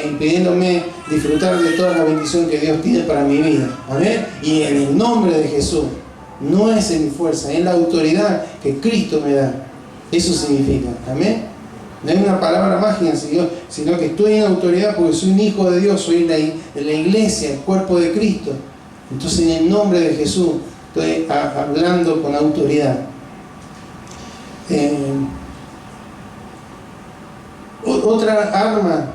impidiéndome disfrutar de toda la bendición que Dios tiene para mi vida. Amén. Y en el nombre de Jesús, no es en mi fuerza, es en la autoridad que Cristo me da. Eso significa. Amén. No es una palabra mágica, sino que estoy en autoridad porque soy un hijo de Dios, soy la iglesia, el cuerpo de Cristo. Entonces, en el nombre de Jesús, estoy hablando con autoridad. Otra arma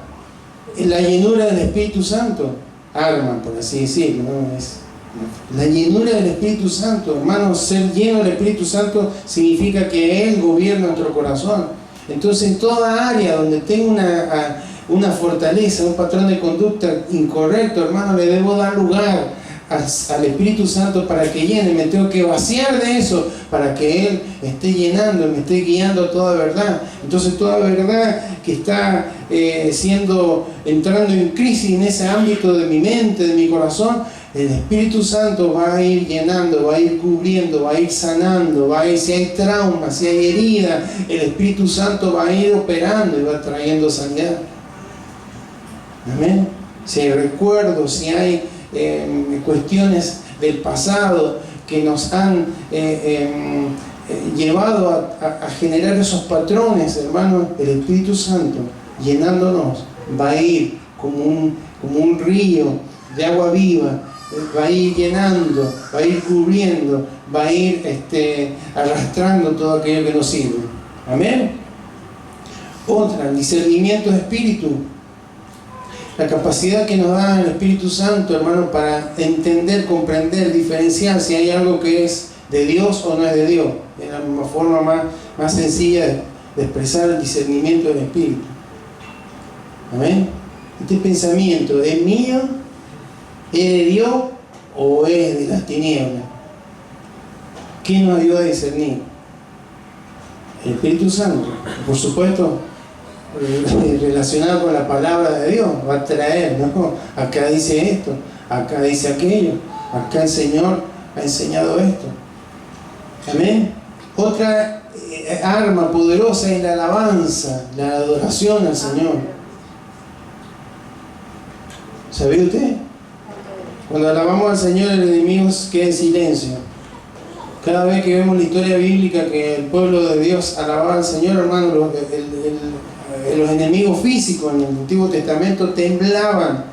es la llenura del Espíritu Santo. Arma, por así decirlo, ¿no? Es la llenura del Espíritu Santo. Hermanos, ser lleno del Espíritu Santo significa que Él gobierna nuestro corazón. Entonces, en toda área donde tengo una fortaleza, un patrón de conducta incorrecto, hermano, le debo dar lugar al Espíritu Santo para que llene. Me tengo que vaciar de eso para que Él esté llenando, me esté guiando a toda verdad. Entonces, toda verdad que está entrando en crisis en ese ámbito de mi mente, de mi corazón, el Espíritu Santo va a ir llenando, va a ir cubriendo, va a ir sanando, si hay trauma, si hay herida, el Espíritu Santo va a ir operando y va trayendo sanidad. Amén. Si hay recuerdos, si hay cuestiones del pasado que nos han llevado a generar esos patrones, hermanos, el Espíritu Santo llenándonos va a ir como un río de agua viva, va a ir llenando, va a ir cubriendo, va a ir arrastrando todo aquello que nos sirve. Amén. Otra, el discernimiento de espíritu. La capacidad que nos da el Espíritu Santo, hermano, para entender, comprender, diferenciar si hay algo que es de Dios o no es de Dios. Es la forma más sencilla de expresar el discernimiento del Espíritu. Amén. Este pensamiento, ¿es mío? ¿Es de Dios o es de las tinieblas? ¿Quién nos ayuda a discernir? El Espíritu Santo. Por supuesto, relacionado con la palabra de Dios, va a traer, ¿no? Acá dice esto, acá dice aquello, acá el Señor ha enseñado esto. Amén. Otra arma poderosa es la alabanza, la adoración al Señor. ¿Sabía usted? Cuando alabamos al Señor, el enemigo queda en silencio. Cada vez que vemos la historia bíblica que el pueblo de Dios alababa al Señor, hermano, los enemigos físicos en el Antiguo Testamento temblaban.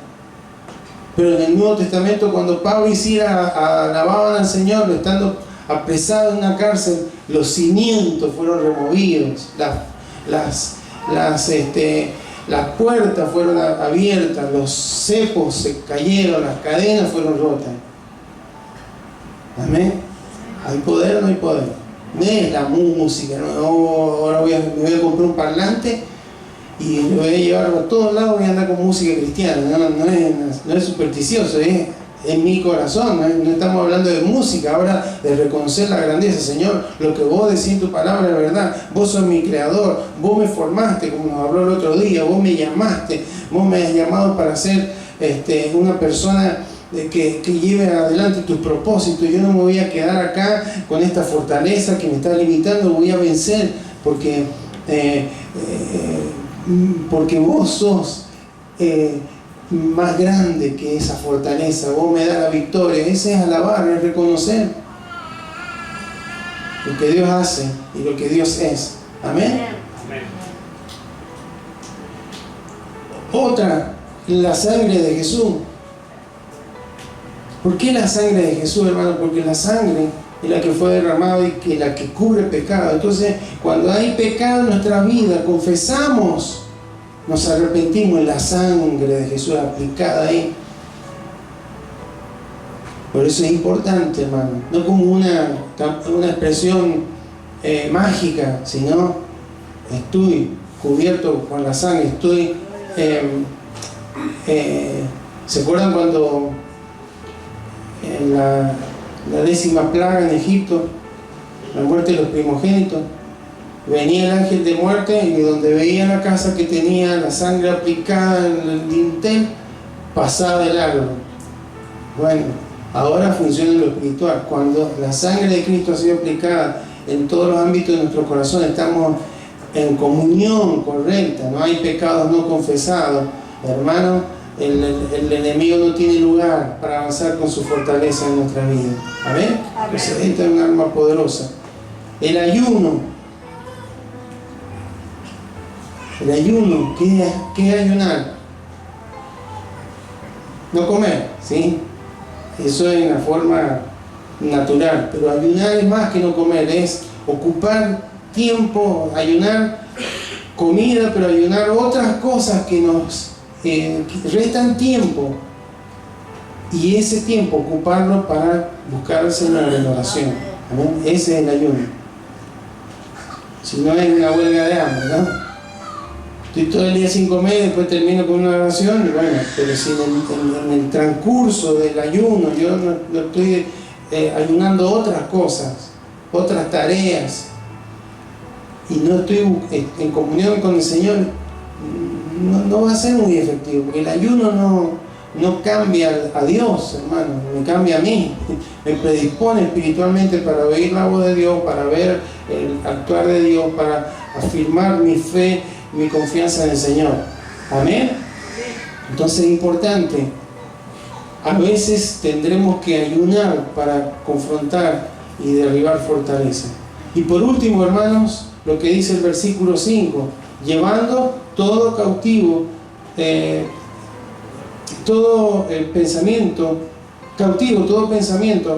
Pero en el Nuevo Testamento, cuando Pablo y Silas alababan al Señor, estando apresados en una cárcel, los cimientos fueron removidos, las puertas fueron abiertas, los cepos se cayeron, las cadenas fueron rotas. Amén. ¿Hay poder o no hay poder? No es la música, no, ahora me voy a comprar un parlante y lo voy a llevar a todos lados, voy a andar con música cristiana. No es supersticioso, es en mi corazón. No estamos hablando de música, ahora de reconocer la grandeza. Señor, lo que vos decís en tu palabra es verdad. Vos sos mi creador, vos me formaste, como nos habló el otro día, vos me llamaste, vos me has llamado para ser una persona que lleve adelante tus propósitos. Yo no me voy a quedar acá con esta fortaleza que me está limitando, voy a vencer porque vos sos más grande que esa fortaleza, vos me das la victoria. Ese es alabar, es reconocer lo que Dios hace y lo que Dios es. Amén. Amén. Otra, la sangre de Jesús. ¿Por qué la sangre de Jesús, hermano? Porque la sangre es la que fue derramada y que la que cubre pecado. Entonces, cuando hay pecado en nuestra vida, confesamos, nos arrepentimos, en la sangre de Jesús aplicada ahí. Por eso es importante, hermano, no como una expresión mágica, sino estoy cubierto con la sangre, ¿se acuerdan cuando en la 10ª plaga en Egipto, la muerte de los primogénitos, venía el ángel de muerte y donde veía la casa que tenía la sangre aplicada en el dintel, pasaba de largo? Bueno, ahora funciona en lo espiritual. Cuando la sangre de Cristo ha sido aplicada en todos los ámbitos de nuestro corazón, estamos en comunión correcta, no hay pecados no confesados. hermano, el enemigo no tiene lugar para avanzar con su fortaleza en nuestra vida. Amén. Entonces, esta es un arma poderosa. El ayuno. El ayuno, ¿qué es ayunar? No comer, ¿sí? Eso es una forma natural, pero ayunar es más que no comer, es ocupar tiempo, ayunar comida, pero ayunar otras cosas que nos restan tiempo, y ese tiempo ocuparlo para buscar al Señor en oración. ¿Amén? Ese es el ayuno. Si no es una huelga de hambre, ¿no? Estoy todo el día sin comer, después termino con una oración, y bueno, pero si en el transcurso del ayuno yo no estoy ayunando otras cosas, otras tareas, y no estoy en comunión con el Señor, no va a ser muy efectivo, porque el ayuno no cambia a Dios, hermano, me cambia a mí, me predispone espiritualmente para oír la voz de Dios, para ver el actuar de Dios, para afirmar mi fe, mi confianza en el Señor. Amén. Entonces es importante. A veces tendremos que ayunar para confrontar y derribar fortaleza. Y por último, hermanos, lo que dice el versículo 5, llevando todo cautivo, todo pensamiento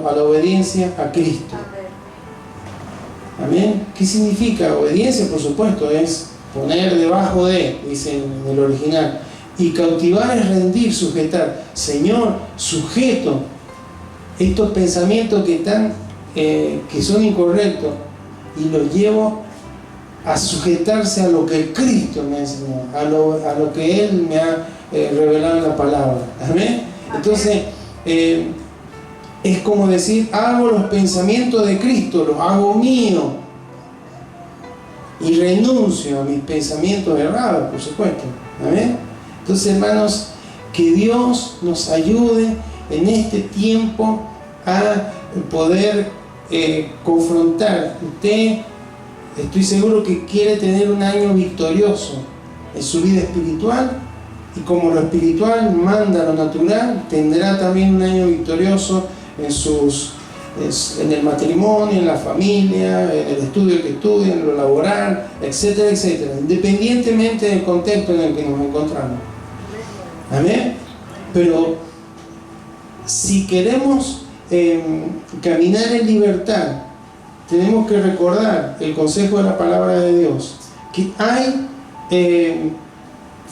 a la obediencia a Cristo. Amén. ¿Qué significa? Obediencia, por supuesto, es poner debajo de, dice en el original. Y cautivar es rendir, sujetar. Señor, sujeto estos pensamientos que son incorrectos, y los llevo a sujetarse a lo que Cristo me ha enseñado, a lo que Él me ha revelado en la palabra. Amén. Entonces, es como decir, hago los pensamientos de Cristo, los hago míos, y renuncio a mis pensamientos errados, por supuesto. Amén. Entonces, hermanos, que Dios nos ayude en este tiempo a poder confrontar. Usted, estoy seguro que quiere tener un año victorioso en su vida espiritual, y como lo espiritual manda lo natural, tendrá también un año victorioso en el matrimonio, en la familia, en el estudio que estudia, en lo laboral, etcétera, etcétera, independientemente del contexto en el que nos encontramos. Amén. Pero si queremos caminar en libertad, tenemos que recordar el consejo de la palabra de Dios, que hay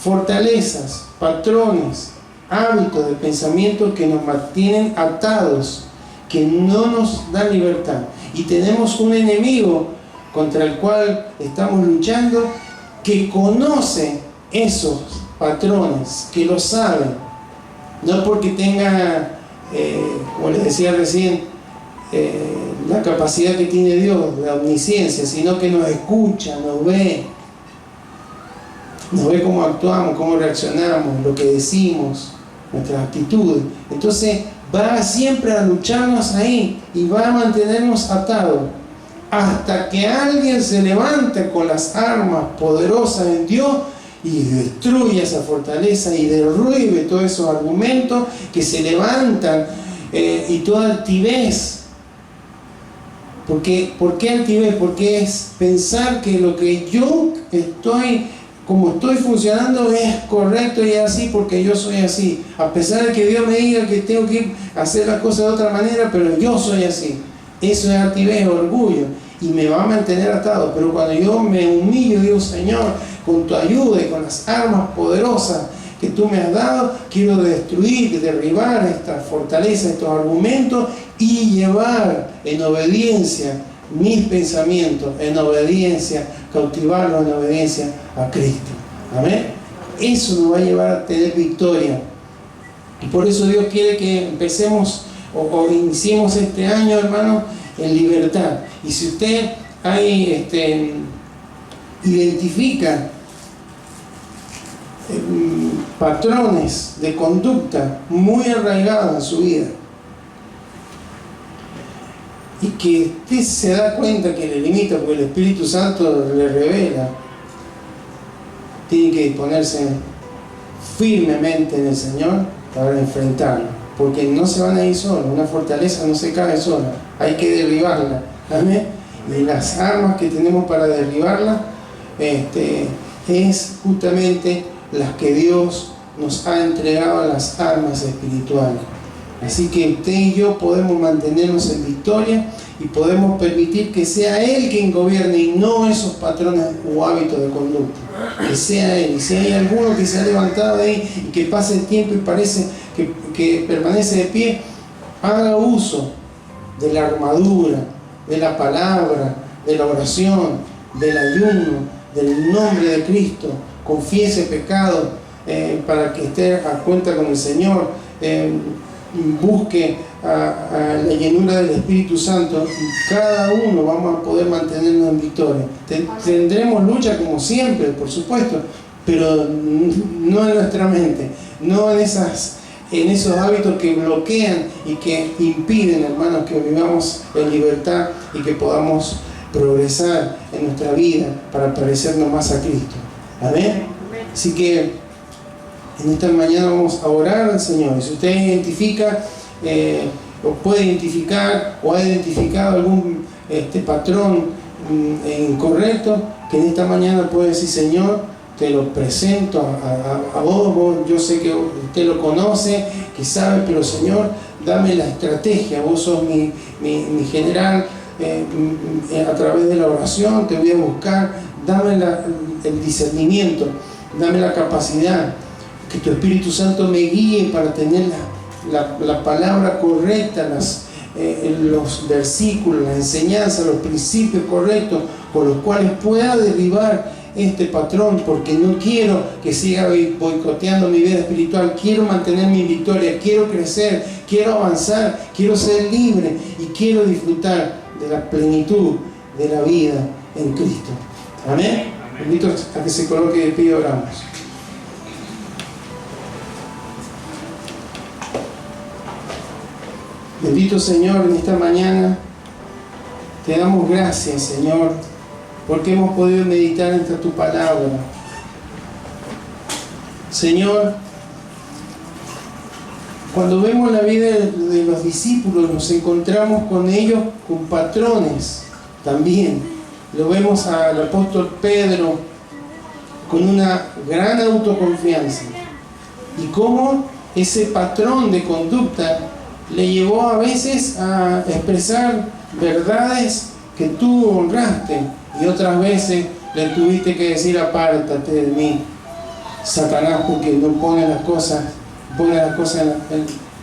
fortalezas, patrones, hábitos de pensamiento que nos mantienen atados, que no nos dan libertad, y tenemos un enemigo contra el cual estamos luchando, que conoce esos patrones, que lo sabe, no porque tenga, como les decía recién, la capacidad que tiene Dios, la omnisciencia, sino que nos escucha, nos ve cómo actuamos, cómo reaccionamos, lo que decimos, nuestras actitudes. Entonces va siempre a lucharnos ahí, y va a mantenernos atados hasta que alguien se levante con las armas poderosas en Dios y destruya esa fortaleza y derribe todos esos argumentos que se levantan, y toda altivez. ¿Por qué altivez? Porque es pensar que lo que yo como estoy funcionando es correcto y es así porque yo soy así, a pesar de que Dios me diga que tengo que hacer las cosas de otra manera, pero yo soy así. Eso es altivez, orgullo, y me va a mantener atado. Pero cuando yo me humillo, digo, Señor, con tu ayuda y con las armas poderosas que tú me has dado, quiero destruir, derribar esta fortaleza, estos argumentos, y llevar en obediencia mis pensamientos, en obediencia, cautivarlos en obediencia a Cristo. Amén. Eso nos va a llevar a tener victoria, y por eso Dios quiere que empecemos o iniciemos este año, hermano, en libertad. Y si usted identifica patrones de conducta muy arraigados en su vida, y que usted se da cuenta que le limita porque el Espíritu Santo le revela, tiene que disponerse firmemente en el Señor para enfrentarlo, porque no se van a ir solos. Una fortaleza no se cae sola, hay que derribarla. Amén. Y las armas que tenemos para derribarla es justamente las que Dios nos ha entregado, las armas espirituales. Así que usted y yo podemos mantenernos en victoria y podemos permitir que sea Él quien gobierne y no esos patrones o hábitos de conducta. Que sea Él. Y si hay alguno que se ha levantado ahí y que pase el tiempo y parece que permanece de pie, haga uso de la armadura, de la palabra, de la oración, del ayuno, del nombre de Cristo. Confiese pecado para que esté a cuenta con el Señor. Busque a la llenura del Espíritu Santo y cada uno vamos a poder mantenernos en victoria. Tendremos lucha como siempre, por supuesto, pero no en nuestra mente, no en esos hábitos que bloquean y que impiden, hermanos, que vivamos en libertad y que podamos progresar en nuestra vida para parecernos más a Cristo. Amén. Así que en esta mañana vamos a orar al Señor. Si usted identifica o puede identificar o ha identificado algún patrón incorrecto, que en esta mañana puede decir: Señor, te lo presento a vos, yo sé que usted lo conoce, que sabe, pero Señor, dame la estrategia. Vos sos mi general, a través de la oración te voy a buscar. Dame el discernimiento, dame la capacidad, que tu Espíritu Santo me guíe para tener la palabra correcta, los versículos, la enseñanza, los principios correctos con los cuales pueda derribar este patrón, porque no quiero que siga boicoteando mi vida espiritual. Quiero mantener mi victoria, quiero crecer, quiero avanzar, quiero ser libre y quiero disfrutar de la plenitud de la vida en Cristo. Amén. Invito a que se coloque de pie y oramos. Bendito Señor, en esta mañana te damos gracias, Señor, porque hemos podido meditar en tu palabra. Señor, cuando vemos la vida de los discípulos, nos encontramos con ellos con patrones también. Lo vemos al apóstol Pedro con una gran autoconfianza. Y cómo ese patrón de conducta le llevó a veces a expresar verdades que tú honraste, y otras veces le tuviste que decir: apártate de mí, Satanás, porque no pone las cosas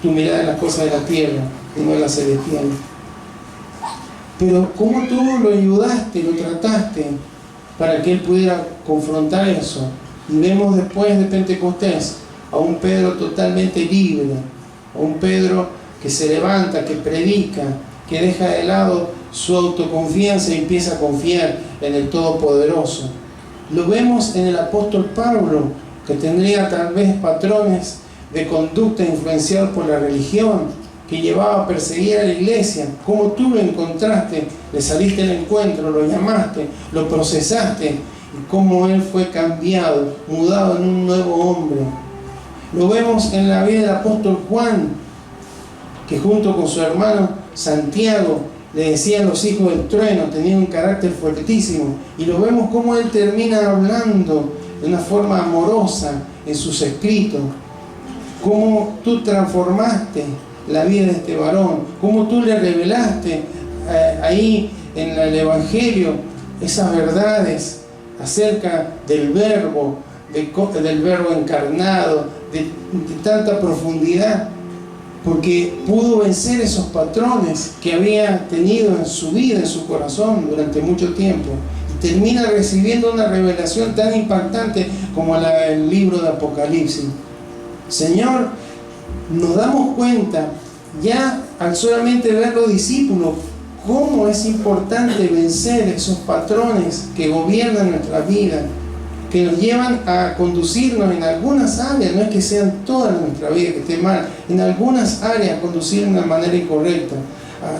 tu mirada en las cosas de la tierra y no en las celestiales. Pero cómo tú lo ayudaste, lo trataste para que él pudiera confrontar eso. Y vemos después de Pentecostés a un Pedro totalmente libre, a un Pedro que se levanta, que predica, que deja de lado su autoconfianza y empieza a confiar en el Todopoderoso. Lo vemos en el apóstol Pablo, que tendría tal vez patrones de conducta influenciados por la religión, que llevaba a perseguir a la iglesia. Cómo tú lo encontraste, le saliste al encuentro, lo llamaste, lo procesaste, y cómo él fue cambiado, mudado en un nuevo hombre. Lo vemos en la vida del apóstol Juan, que junto con su hermano Santiago le decían los hijos del trueno, tenía un carácter fuertísimo, y lo vemos cómo él termina hablando de una forma amorosa en sus escritos. Cómo tú transformaste la vida de este varón, cómo tú le revelaste ahí en el Evangelio esas verdades acerca del verbo, del verbo encarnado, de tanta profundidad, porque pudo vencer esos patrones que había tenido en su vida, en su corazón durante mucho tiempo, y termina recibiendo una revelación tan impactante como la del libro de Apocalipsis. Señor, nos damos cuenta ya al solamente ver los discípulos cómo es importante vencer esos patrones que gobiernan nuestra vida, que nos llevan a conducirnos en algunas áreas, no es que sean todas nuestra vida que esté mal, en algunas áreas conducirnos de una manera incorrecta,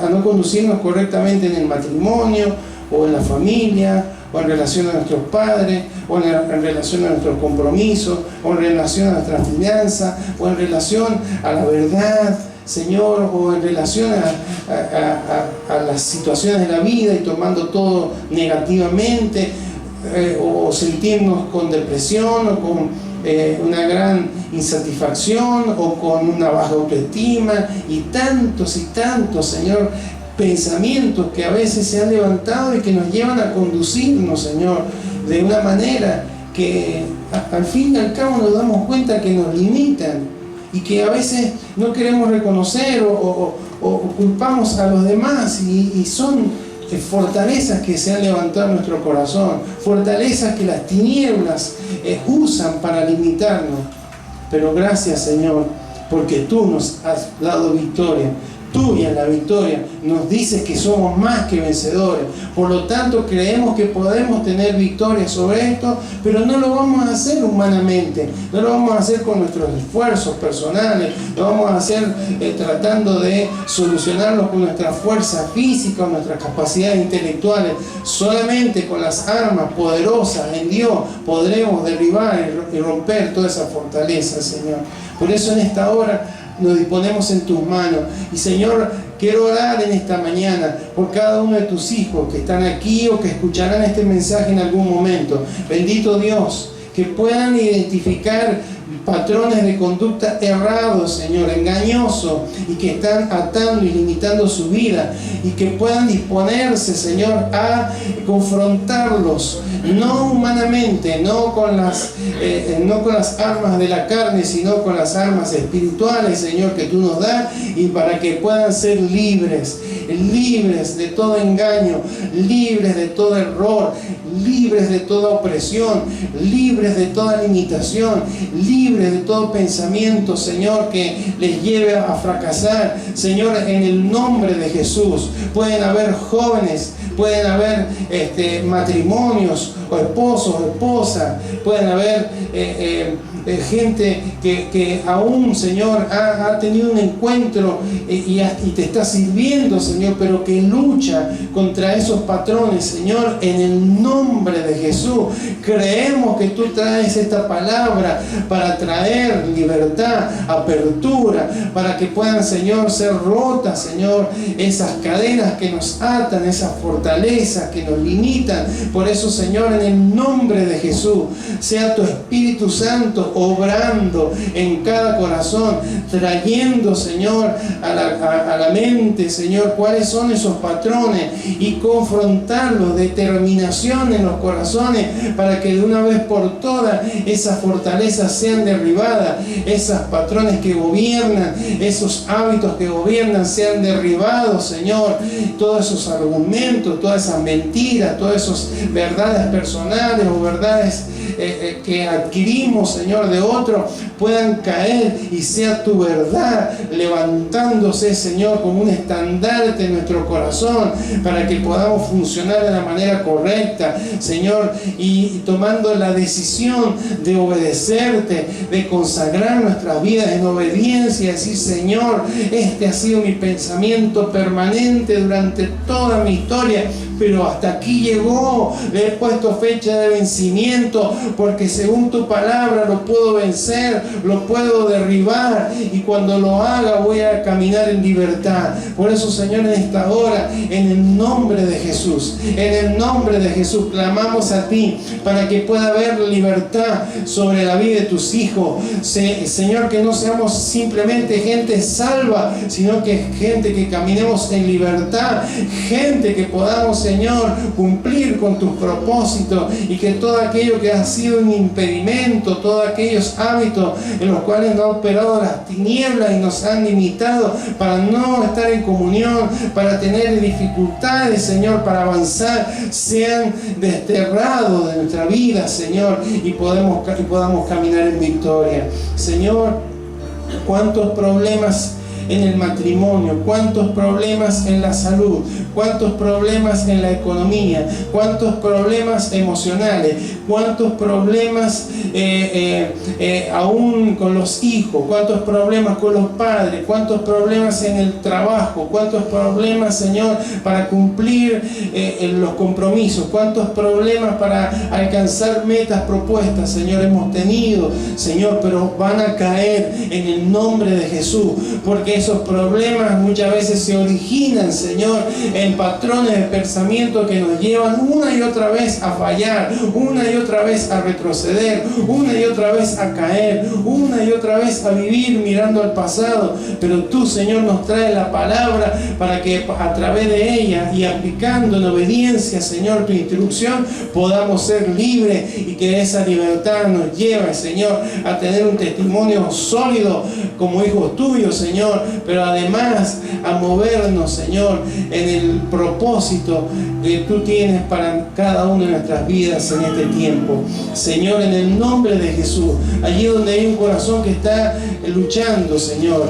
a no conducirnos correctamente en el matrimonio, o en la familia, o en relación a nuestros padres, o en relación a nuestros compromisos, o en relación a nuestra finanza, o en relación a la verdad, Señor, o en relación a las situaciones de la vida y tomando todo negativamente, o sentirnos con depresión, o con una gran insatisfacción, o con una baja autoestima, y tantos, Señor, pensamientos que a veces se han levantado y que nos llevan a conducirnos, Señor, de una manera que al fin y al cabo nos damos cuenta que nos limitan, y que a veces no queremos reconocer o culpamos a los demás, y son fortalezas que se han levantado en nuestro corazón, fortalezas que las tinieblas usan para limitarnos. Pero gracias, Señor, porque tú nos has dado victoria. Tú, y en la victoria nos dices que somos más que vencedores. Por lo tanto, creemos que podemos tener victoria sobre esto, pero no lo vamos a hacer humanamente, no lo vamos a hacer con nuestros esfuerzos personales, lo vamos a hacer tratando de solucionarlo con nuestra fuerza física o nuestras capacidades intelectuales. Solamente con las armas poderosas en Dios podremos derribar y romper toda esa fortaleza, Señor. Por eso en esta hora nos disponemos en tus manos. Y Señor, quiero orar en esta mañana por cada uno de tus hijos que están aquí o que escucharán este mensaje en algún momento. Bendito Dios, que puedan identificar patrones de conducta errados, Señor, engañosos, y que están atando y limitando su vida, y que puedan disponerse, Señor, a confrontarlos, no humanamente, no con las armas de la carne, sino con las armas espirituales, Señor, que tú nos das, y para que puedan ser libres de todo engaño, libres de todo error, libres de toda opresión, libres de toda limitación, libres de todo pensamiento, Señor, que les lleve a fracasar. Señor, en el nombre de Jesús. Pueden haber jóvenes, pueden haber matrimonios, o esposos, o esposas, pueden haber gente que aún, Señor, ha tenido un encuentro y te está sirviendo, Señor, pero que lucha contra esos patrones. Señor, en el nombre de Jesús, creemos que tú traes esta palabra para traer libertad, apertura, para que puedan, Señor, ser rotas, Señor, esas cadenas que nos atan, esas fortalezas que nos limitan. Por eso, Señor, en el nombre de Jesús, sea tu Espíritu Santo obrando en cada corazón, trayendo, Señor, a la mente, Señor, cuáles son esos patrones, y confrontarlos, determinación en los corazones, para que de una vez por todas esas fortalezas sean derribadas, esos patrones que gobiernan, esos hábitos que gobiernan sean derribados, Señor, todos esos argumentos, todas esas mentiras, todas esas verdades personales o verdades que adquirimos, Señor, de otro, puedan caer y sea tu verdad levantándose, Señor, como un estandarte en nuestro corazón, para que podamos funcionar de la manera correcta, Señor, y tomando la decisión de obedecerte, de consagrar nuestras vidas en obediencia, decir, Señor, este ha sido mi pensamiento permanente durante toda mi historia, pero hasta aquí llegó, le he puesto fecha de vencimiento, porque según tu palabra lo puedo vencer, lo puedo derribar, y cuando lo haga voy a caminar en libertad. Por eso, Señor, en esta hora, en el nombre de Jesús, clamamos a ti para que pueda haber libertad sobre la vida de tus hijos. Señor, que no seamos simplemente gente salva, sino que gente que caminemos en libertad, gente que podamos, Señor, cumplir con tus propósitos, y que todo aquello que ha sido un impedimento, todos aquellos hábitos en los cuales nos han operado las tinieblas y nos han limitado para no estar en comunión, para tener dificultades, Señor, para avanzar, sean desterrados de nuestra vida, Señor, y podamos caminar en victoria. Señor, cuántos problemas en el matrimonio, cuántos problemas en la salud, cuántos problemas en la economía, cuántos problemas emocionales, cuántos problemas aún con los hijos, cuántos problemas con los padres, cuántos problemas en el trabajo, cuántos problemas, Señor, para cumplir los compromisos, cuántos problemas para alcanzar metas propuestas, Señor, hemos tenido, Señor, pero van a caer en el nombre de Jesús, porque esos problemas muchas veces se originan, Señor, en patrones de pensamiento que nos llevan una y otra vez a fallar, una y otra vez a retroceder, una y otra vez a caer, una y otra vez a vivir mirando al pasado. Pero tú, Señor, nos traes la palabra para que a través de ella y aplicando en obediencia, Señor, tu instrucción, podamos ser libres y que esa libertad nos lleve, Señor, a tener un testimonio sólido como hijos tuyos, Señor, pero además a movernos, Señor, en el propósito que tú tienes para cada una de nuestras vidas en este tiempo. Señor, en el nombre de Jesús, allí donde hay un corazón que está luchando, Señor,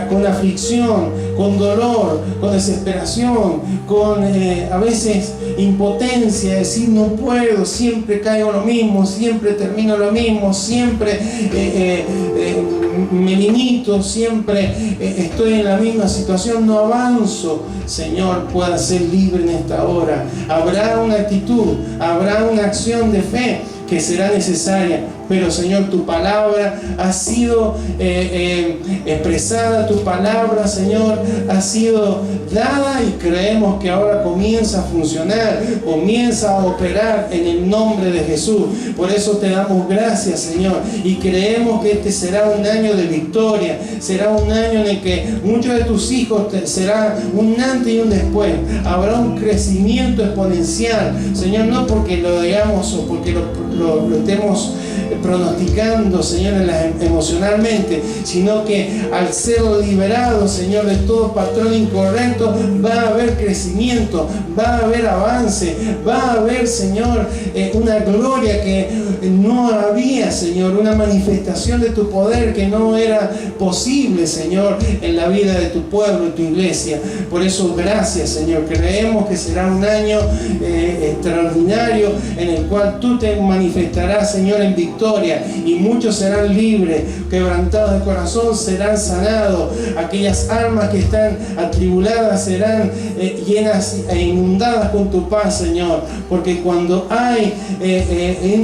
con aflicción, con dolor, con desesperación, con a veces impotencia, decir no puedo, siempre caigo lo mismo, siempre termino lo mismo, siempre me limito, siempre estoy en la misma situación, no avanzo. Señor, pueda ser libre en esta hora. Habrá una actitud, habrá una acción de fe que será necesaria, pero Señor, tu palabra ha sido expresada, tu palabra, Señor, ha sido dada y creemos que ahora comienza a funcionar, comienza a operar en el nombre de Jesús. Por eso te damos gracias, Señor, y creemos que este será un año de victoria, será un año en el que muchos de tus hijos será un antes y un después, habrá un crecimiento exponencial, Señor, no porque lo digamos o porque lo estemos pronosticando, Señor, emocionalmente, sino que al ser liberado, Señor, de todo patrón incorrecto, va a haber crecimiento, va a haber avance, va a haber, Señor, una gloria que no había, Señor, una manifestación de tu poder que no era posible, Señor, en la vida de tu pueblo, tu iglesia. Por eso, gracias, Señor. Creemos que será un año extraordinario en el cual tú te manifestarás, Señor, en victoria, y muchos serán libres, quebrantados de corazón serán sanados, aquellas almas que están atribuladas serán llenas e inundadas con tu paz, Señor, porque cuando hay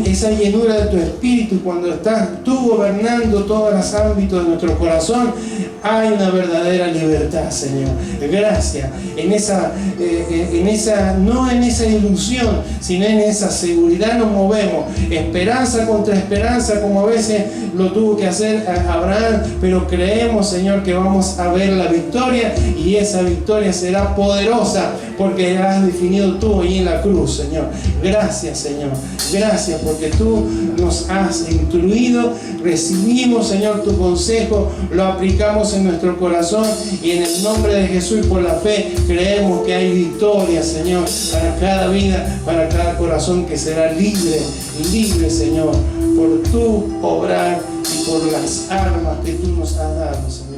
esa llenura de tu espíritu, cuando estás tú gobernando todos los ámbitos de nuestro corazón, hay una verdadera libertad, Señor. Gracias. No en esa ilusión, sino en esa seguridad nos movemos. Esperanza contra esperanza, como a veces lo tuvo que hacer Abraham, pero creemos, Señor, que vamos a ver la victoria, y esa victoria será poderosa porque la has definido tú ahí en la cruz, Señor. Gracias, Señor. Gracias porque tú nos has instruido. Recibimos, Señor, tu consejo, lo aplicamos en nuestro corazón, y en el nombre de Jesús y por la fe creemos que hay victoria, Señor, para cada vida, para cada corazón que será libre, Señor, por tu obrar y por las armas que tú nos has dado, Señor.